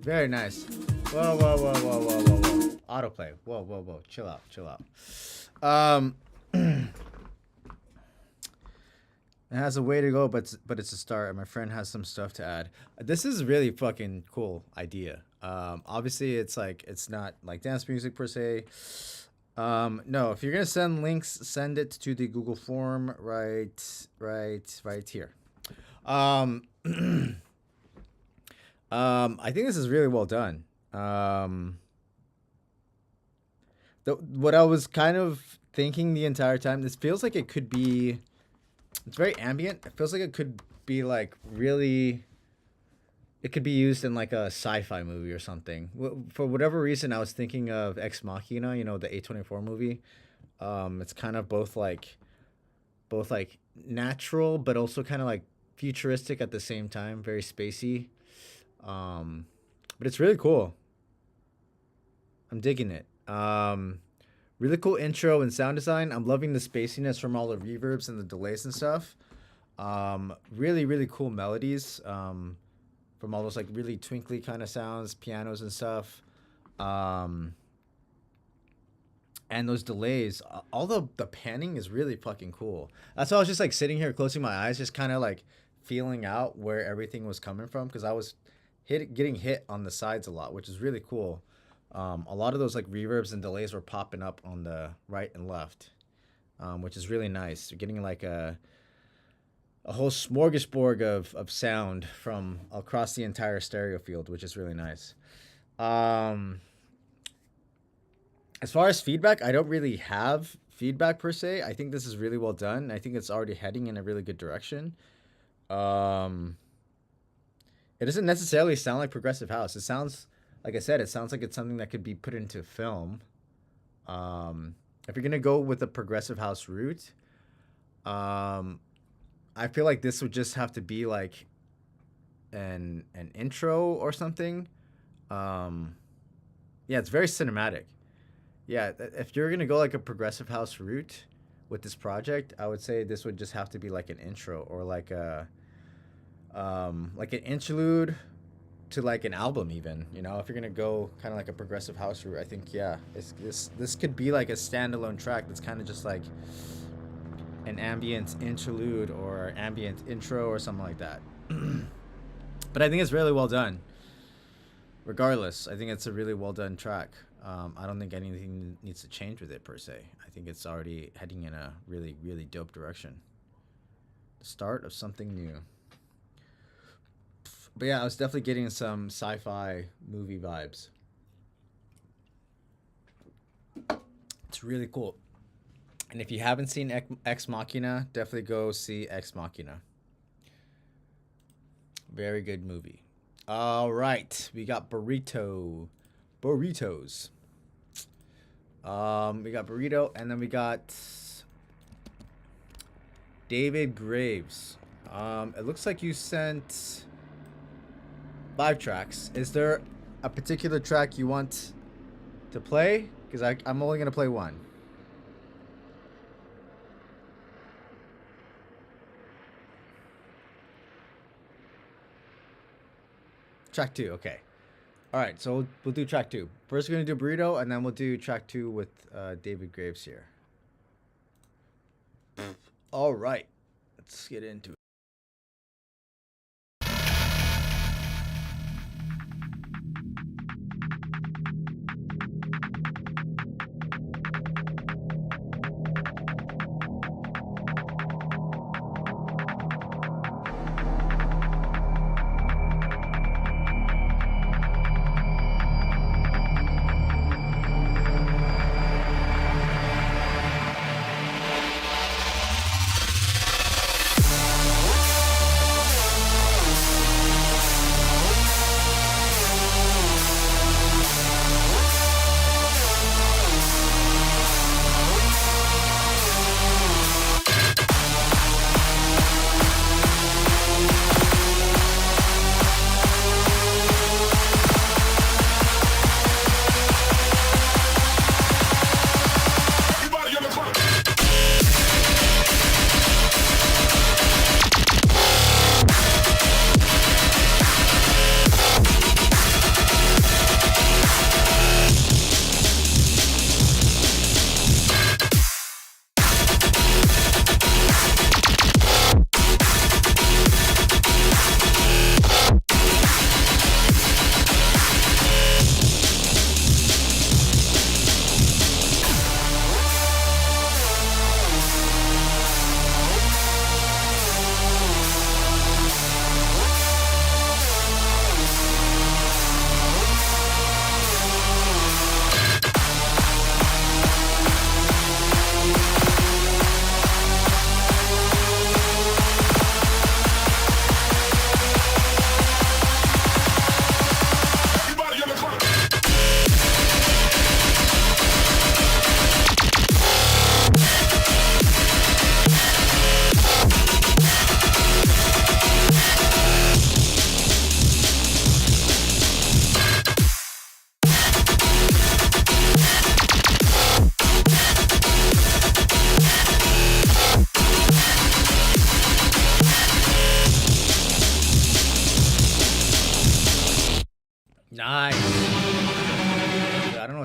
Very nice. Whoa, whoa, whoa, whoa, whoa, whoa, whoa. Autoplay. Whoa, whoa, whoa. Chill out, chill out. It has a way to go, but it's a start. And my friend has some stuff to add. This is really fucking cool idea. Obviously, it's like it's not like dance music per se. No, if you're gonna send links, send it to the Google form right here. I think this is really well done. What I was kind of thinking the entire time, this feels like it could be. It's very ambient. It feels like it could be like really. It could be used in like a sci-fi movie or something. For whatever reason, I was thinking of Ex Machina, you know, the A24 movie. It's kind of both like natural, but also kind of like futuristic at the same time. Very spacey. But it's really cool. I'm digging it. Really cool intro and sound design. I'm loving the spaciness from all the reverbs and the delays and stuff. Really, really cool melodies. From all those like really twinkly kind of sounds, pianos and stuff. And those delays, all the panning is really fucking cool. That's why I was just like sitting here closing my eyes, just kind of like feeling out where everything was coming from, because I was getting hit on the sides a lot, which is really cool. A lot of those like reverbs and delays were popping up on the right and left, which is really nice. You're getting like a whole smorgasbord of sound from across the entire stereo field, which is really nice. As far as feedback, I don't really have feedback per se. I think this is really well done. I think it's already heading in a really good direction. It doesn't necessarily sound like progressive house. It sounds, like I said, it sounds like it's something that could be put into film. If you're gonna go with a progressive house route, I feel like this would just have to be like an intro or something. Yeah, it's very cinematic. Yeah, if you're gonna go like a progressive house route with this project, I would say this would just have to be like an intro or like an interlude to like an album even. You know, if you're gonna go kind of like a progressive house route, I think this could be like a standalone track that's kind of just like an ambient interlude or ambient intro or something like that. But I think it's really well done. Regardless, I think it's a really well done track. I don't think anything needs to change with it per se. I think it's already heading in a really, really dope direction. The start of something new. But yeah, I was definitely getting some sci-fi movie vibes. It's really cool. And if you haven't seen Ex Machina, definitely go see Ex Machina. Very good movie. All right, we got burritos. We got burrito, and then we got David Graves. It looks like you sent 5 tracks. Is there a particular track you want to play? Because I'm only gonna play one. Track 2, okay. All right, so we'll do track 2. First, we're gonna do burrito, and then we'll do track 2 with David Graves here. All right, let's get into it.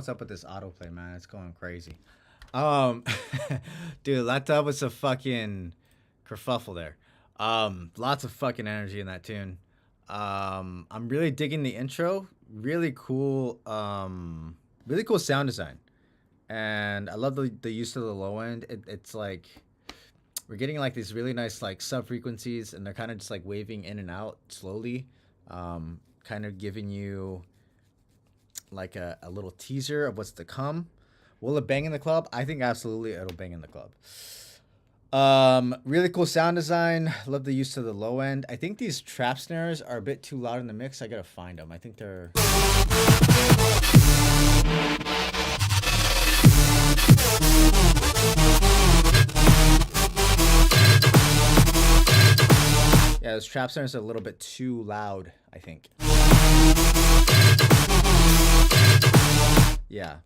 what's up with this autoplay, man. It's going crazy. Dude, that was a fucking kerfuffle there. Lots of fucking energy in that tune. I'm really digging the intro. Really cool sound design. And I love the use of the low end. It's like we're getting like these really nice like sub frequencies, and they're kind of just like waving in and out slowly, kind of giving you like a little teaser of what's to come. Will it bang in the club? I think absolutely it'll bang in the club. Really cool sound design. Love the use of the low end. I think these trap snares are a bit too loud in the mix. I gotta find them. I think they're... Yeah, those trap snares are a little bit too loud, I think. Yeah.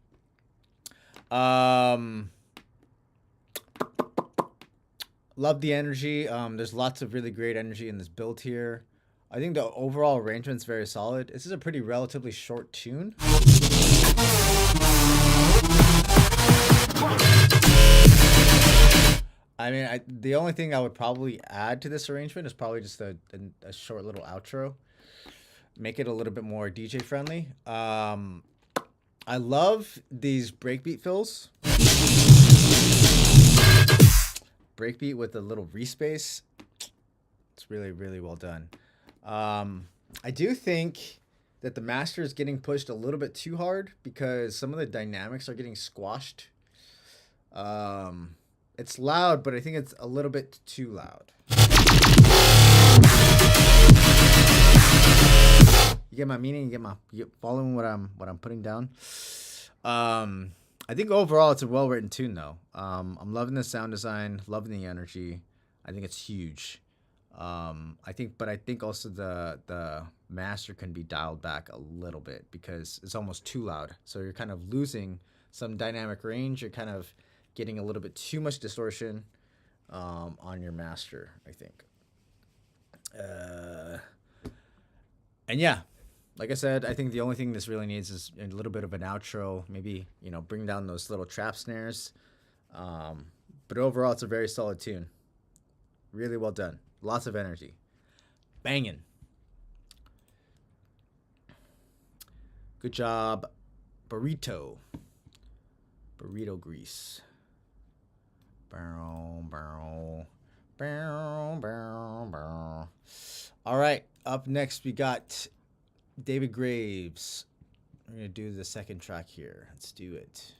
Love the energy. There's lots of really great energy in this build here. I think the overall arrangement's very solid. This is a pretty relatively short tune. I mean, the only thing I would probably add to this arrangement is probably just a short little outro. Make it a little bit more DJ friendly. I love these breakbeat fills. Breakbeat with a little respace. It's really, really well done. I do think that the master is getting pushed a little bit too hard because some of the dynamics are getting squashed. It's loud, but I think it's a little bit too loud. You get my meaning. You following what I'm putting down. I think overall it's a well written tune though. I'm loving the sound design, loving the energy. I think it's huge. I think also the master can be dialed back a little bit because it's almost too loud. So you're kind of losing some dynamic range. You're kind of getting a little bit too much distortion on your master, I think. And yeah, like I said, I think the only thing this really needs is a little bit of an outro. Maybe, bring down those little trap snares. But overall, it's a very solid tune. Really well done. Lots of energy. Banging. Good job, Burrito. Burrito grease. All right, up next we got David Graves. We're gonna do the second track here. Let's do it.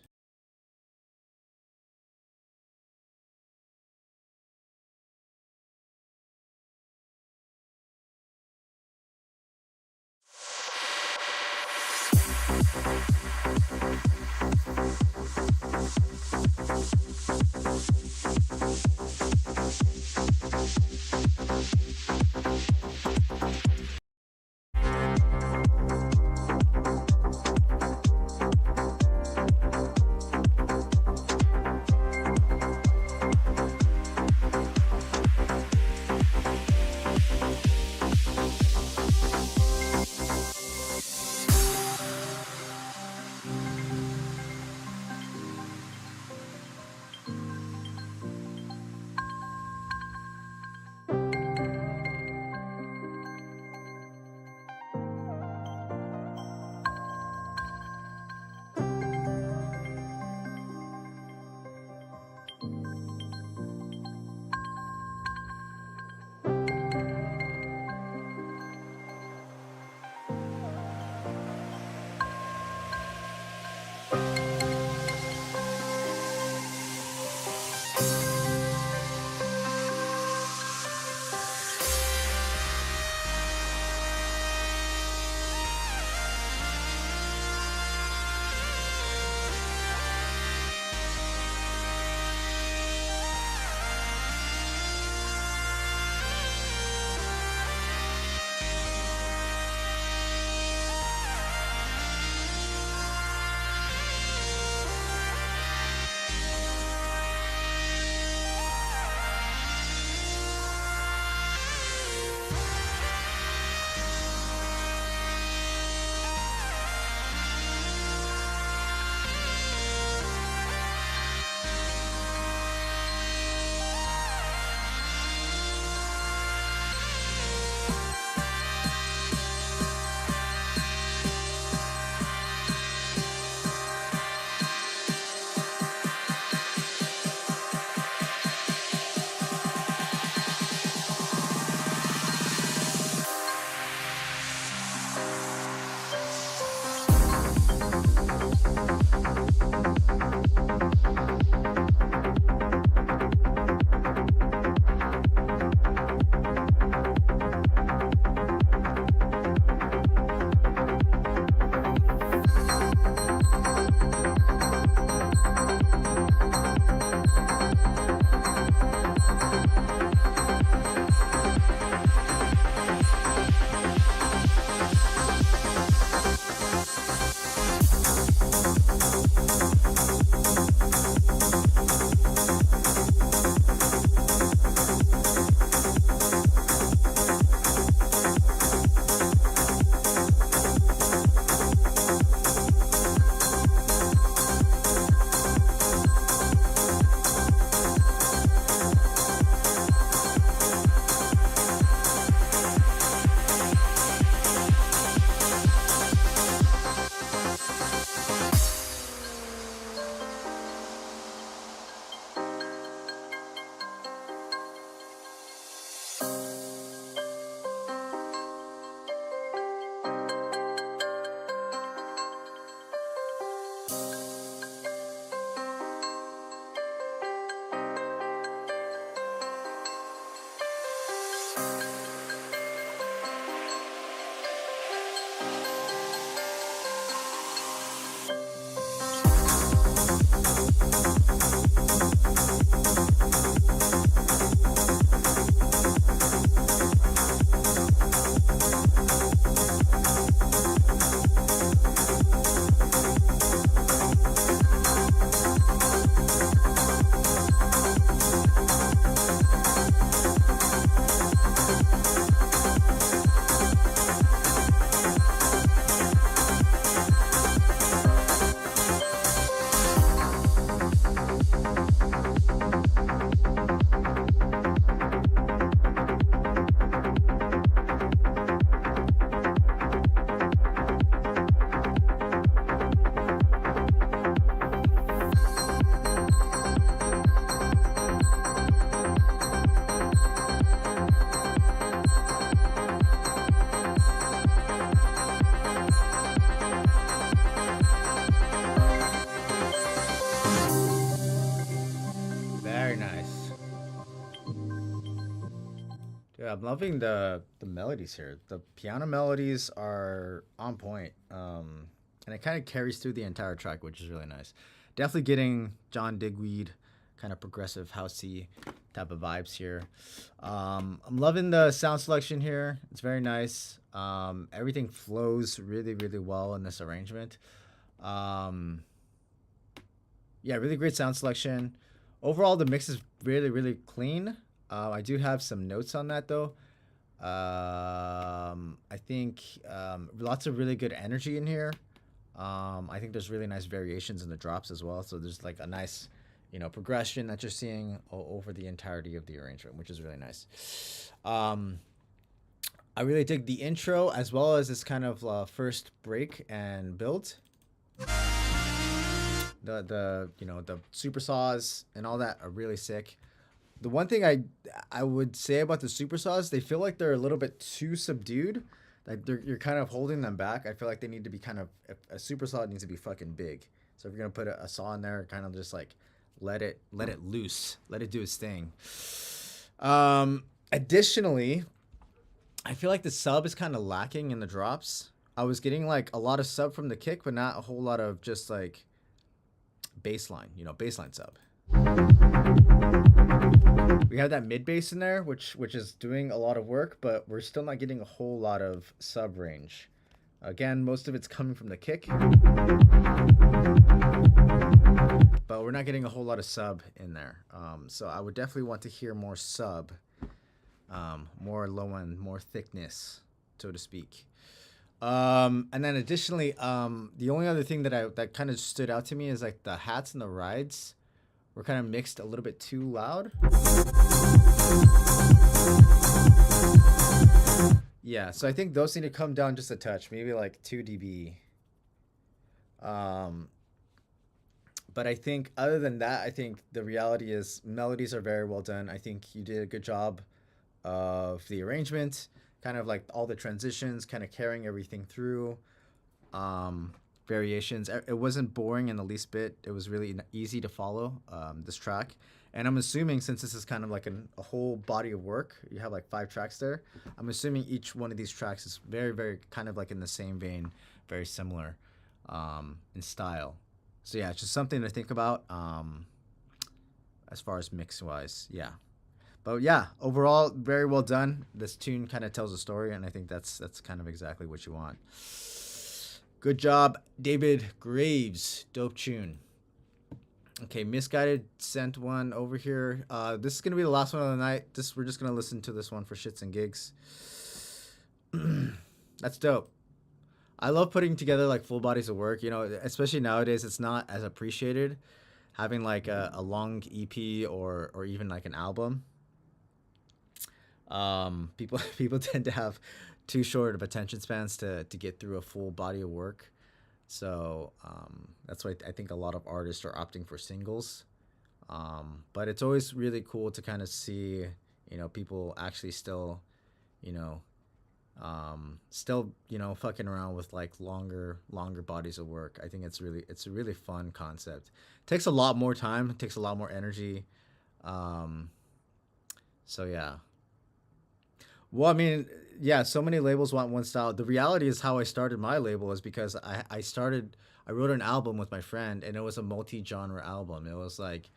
Very nice. Dude, I'm loving the melodies here. The piano melodies are on point. And it kind of carries through the entire track, which is really nice. Definitely getting John Digweed kind of progressive housey type of vibes here. I'm loving the sound selection here. It's very nice. Everything flows really, really well in this arrangement. Um, yeah, really great sound selection. Overall, the mix is really, really clean. I do have some notes on that though. I think lots of really good energy in here. I think there's really nice variations in the drops as well. So there's like a nice, progression that you're seeing over the entirety of the arrangement, which is really nice. I really dig the intro as well as this kind of first break and build. The super saws and all that are really sick. The one thing I would say about the super saws, they feel like they're a little bit too subdued. Like you're kind of holding them back. I feel like they need to be a super saw needs to be fucking big. So if you're gonna put a saw in there, kind of just like let it loose, let it do its thing. Additionally, I feel like the sub is kind of lacking in the drops. I was getting like a lot of sub from the kick, but not a whole lot of just like baseline, baseline sub. We have that mid bass in there, which is doing a lot of work, but we're still not getting a whole lot of sub range. Again, most of it's coming from the kick, but we're not getting a whole lot of sub in there. So I would definitely want to hear more sub, more low end, more thickness, so to speak. And then additionally, the only other thing that kind of stood out to me is like the hats and the rides were kind of mixed a little bit too loud. Yeah, so I think those need to come down just a touch, maybe like 2 dB. But I think other than that, I think the reality is melodies are very well done. I think you did a good job of the arrangement, kind of like all the transitions, kind of carrying everything through. Variations. It wasn't boring in the least bit. It was really easy to follow this track. And I'm assuming since this is kind of like a whole body of work, you have like 5 tracks there. I'm assuming each one of these tracks is very, very kind of like in the same vein, very similar in style. So yeah, it's just something to think about as far as mix wise. Yeah. But yeah, overall, very well done. This tune kind of tells a story, and I think that's kind of exactly what you want. Good job, David Graves. Dope tune. Okay, Misguided sent one over here. This is going to be the last one of the night. We're just going to listen to this one for shits and gigs. That's dope. I love putting together like full bodies of work, especially nowadays. It's not as appreciated having like a long EP or even like an album. People tend to have too short of attention spans to get through a full body of work. So that's why I think a lot of artists are opting for singles. But it's always really cool to kind of see, people actually still, Still, you know, fucking around with like longer bodies of work. I think it's a really fun concept. Takes a lot more time, takes a lot more energy. So yeah. Well, I mean, yeah, so many labels want one style. The reality is how I started my label is because I wrote an album with my friend, and it was a multi-genre album. It was like,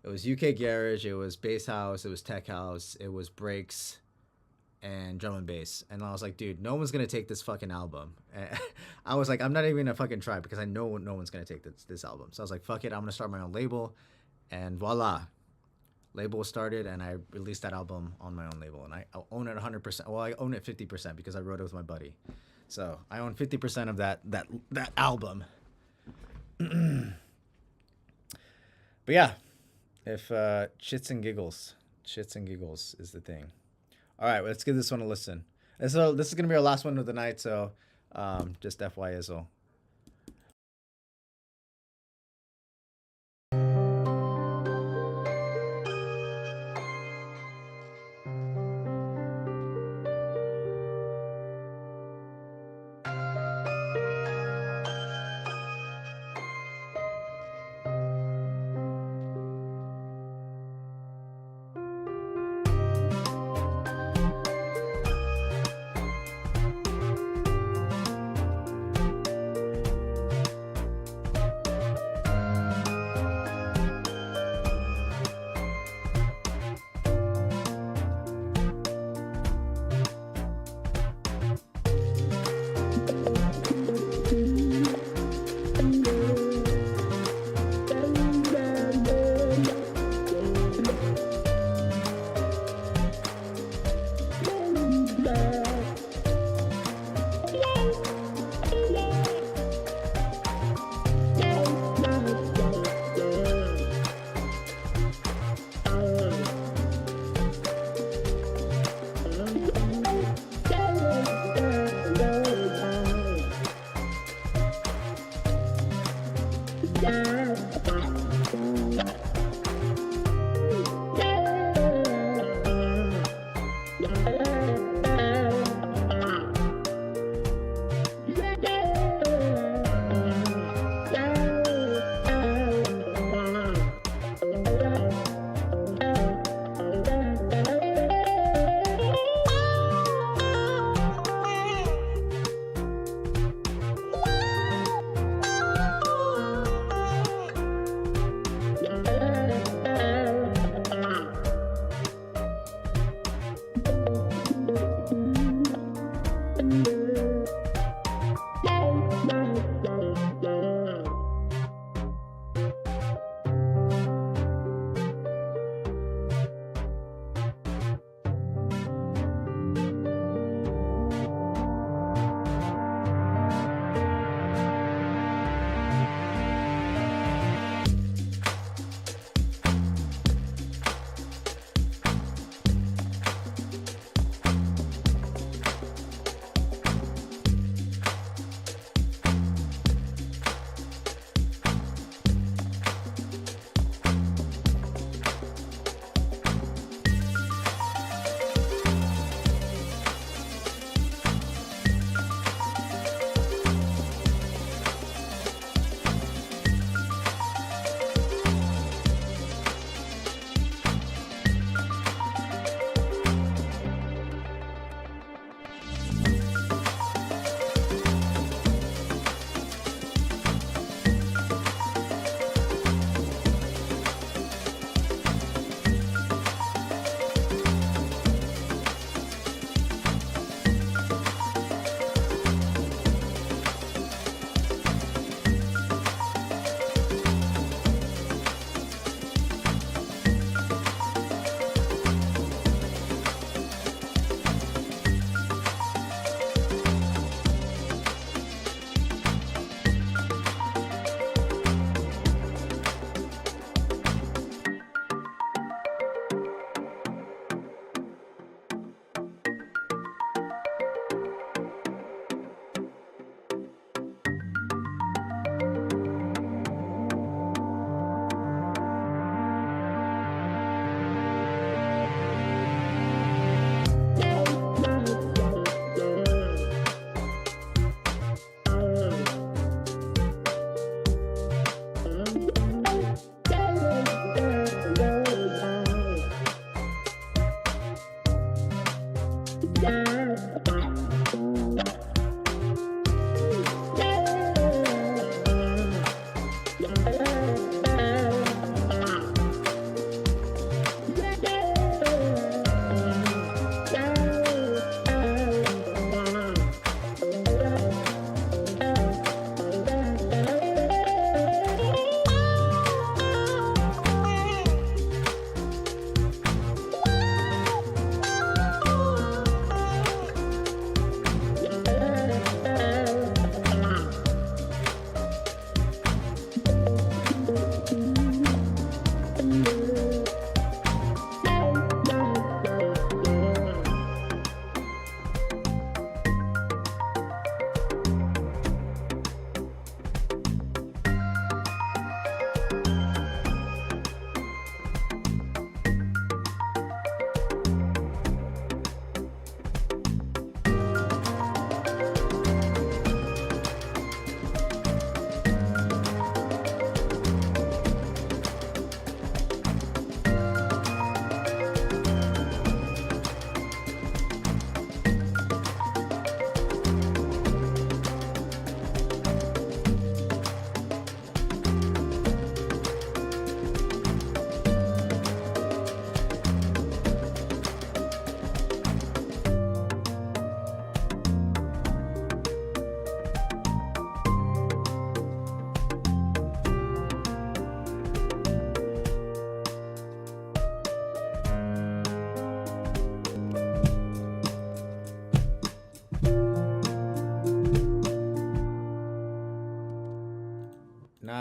it was UK garage, it was bass house, it was tech house, it was breaks, and drum and bass. And I was like, dude, no one's gonna take this fucking album. And I was like, I'm not even gonna fucking try because I know no one's gonna take this album. So I was like, fuck it, I'm gonna start my own label, and voila, label was started, and I released that album on my own label, and I own it 100%. Well, I own it 50% because I wrote it with my buddy. So I own 50% of that album. But yeah, if shits and giggles is the thing. All right, let's give this one a listen. So this is gonna be our last one of the night, so just FYI as well. Yeah.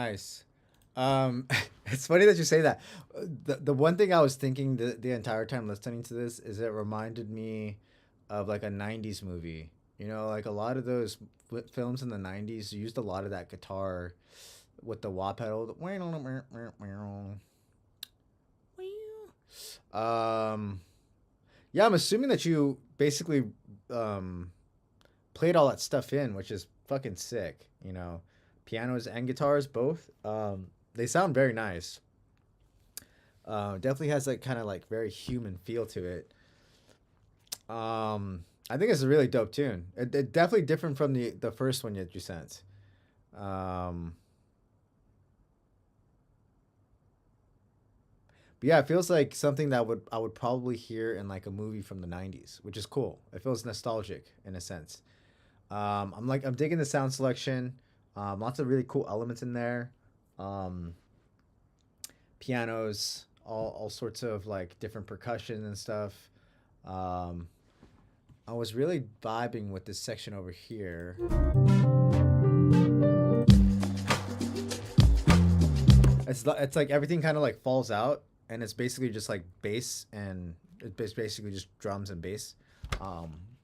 nice. It's funny that you say that. The one thing I was thinking the entire time listening to this is it reminded me of like a 90s movie. You know, like a lot of those films in the 90s used a lot of that guitar with the wah pedal. Yeah, I'm assuming that you basically played all that stuff in, which is fucking sick, you know. Pianos and guitars both. They sound very nice. Definitely has like kind of like very human feel to it. I think it's a really dope tune. It definitely different from the first one that you sent. But yeah, it feels like something that I would probably hear in like a movie from the 90s, which is cool. It feels nostalgic in a sense. I'm digging the sound selection. Lots of really cool elements in there. Um, Pianos, all sorts of like different percussion and stuff. Um, I was really vibing with this section over here. It's like everything kind of like falls out, and it's basically just like bass, and it's basically just drums and bass.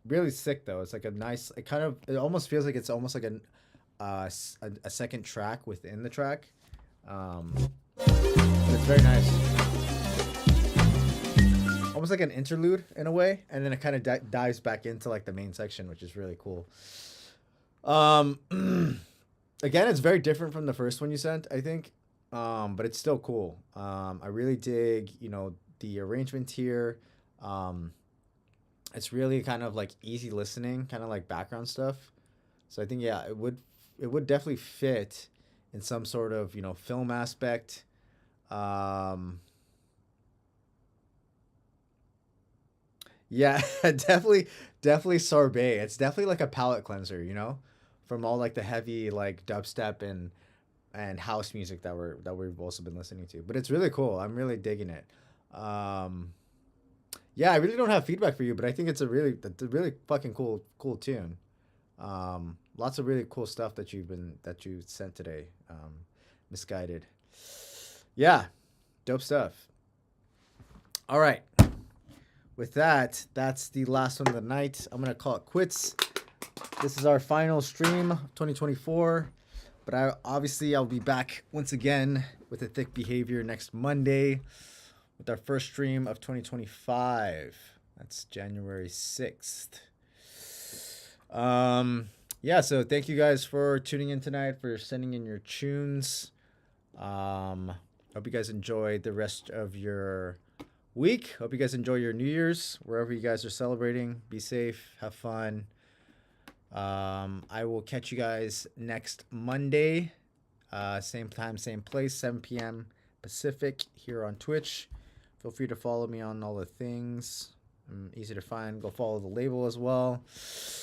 Really sick though. It's like a nice. It almost feels like it's almost like a second track within the track. But it's very nice. Almost like an interlude in a way, and then it kind of dives back into like the main section, which is really cool. Again, it's very different from the first one you sent, I think. But it's still cool. I really dig, you know, the arrangement here. It's really kind of like easy listening, kind of like background stuff. So I think, yeah, it would definitely fit in some sort of, you know, film aspect. Yeah, definitely sorbet. It's definitely like a palate cleanser, you know, from all like the heavy like dubstep and house music that we've also been listening to. But it's really cool. I'm really digging it. Um, yeah, I really don't have feedback for you, but I think it's a really fucking cool tune. Lots of really cool stuff that you sent today. Misguided. Yeah, dope stuff. All right. With that, that's the last one of the night. I'm gonna call it quits. This is our final stream, 2024. But I'll be back once again with a thick behavior next Monday with our first stream of 2025. That's January 6th. Yeah, so thank you guys for tuning in tonight, for sending in your tunes. Hope you guys enjoyed the rest of your week. Hope you guys enjoy your New Year's, wherever you guys are celebrating. Be safe, have fun. I will catch you guys next Monday. Same time, same place, 7 p.m. Pacific here on Twitch. Feel free to follow me on all the things. I'm easy to find. Go follow the label as well.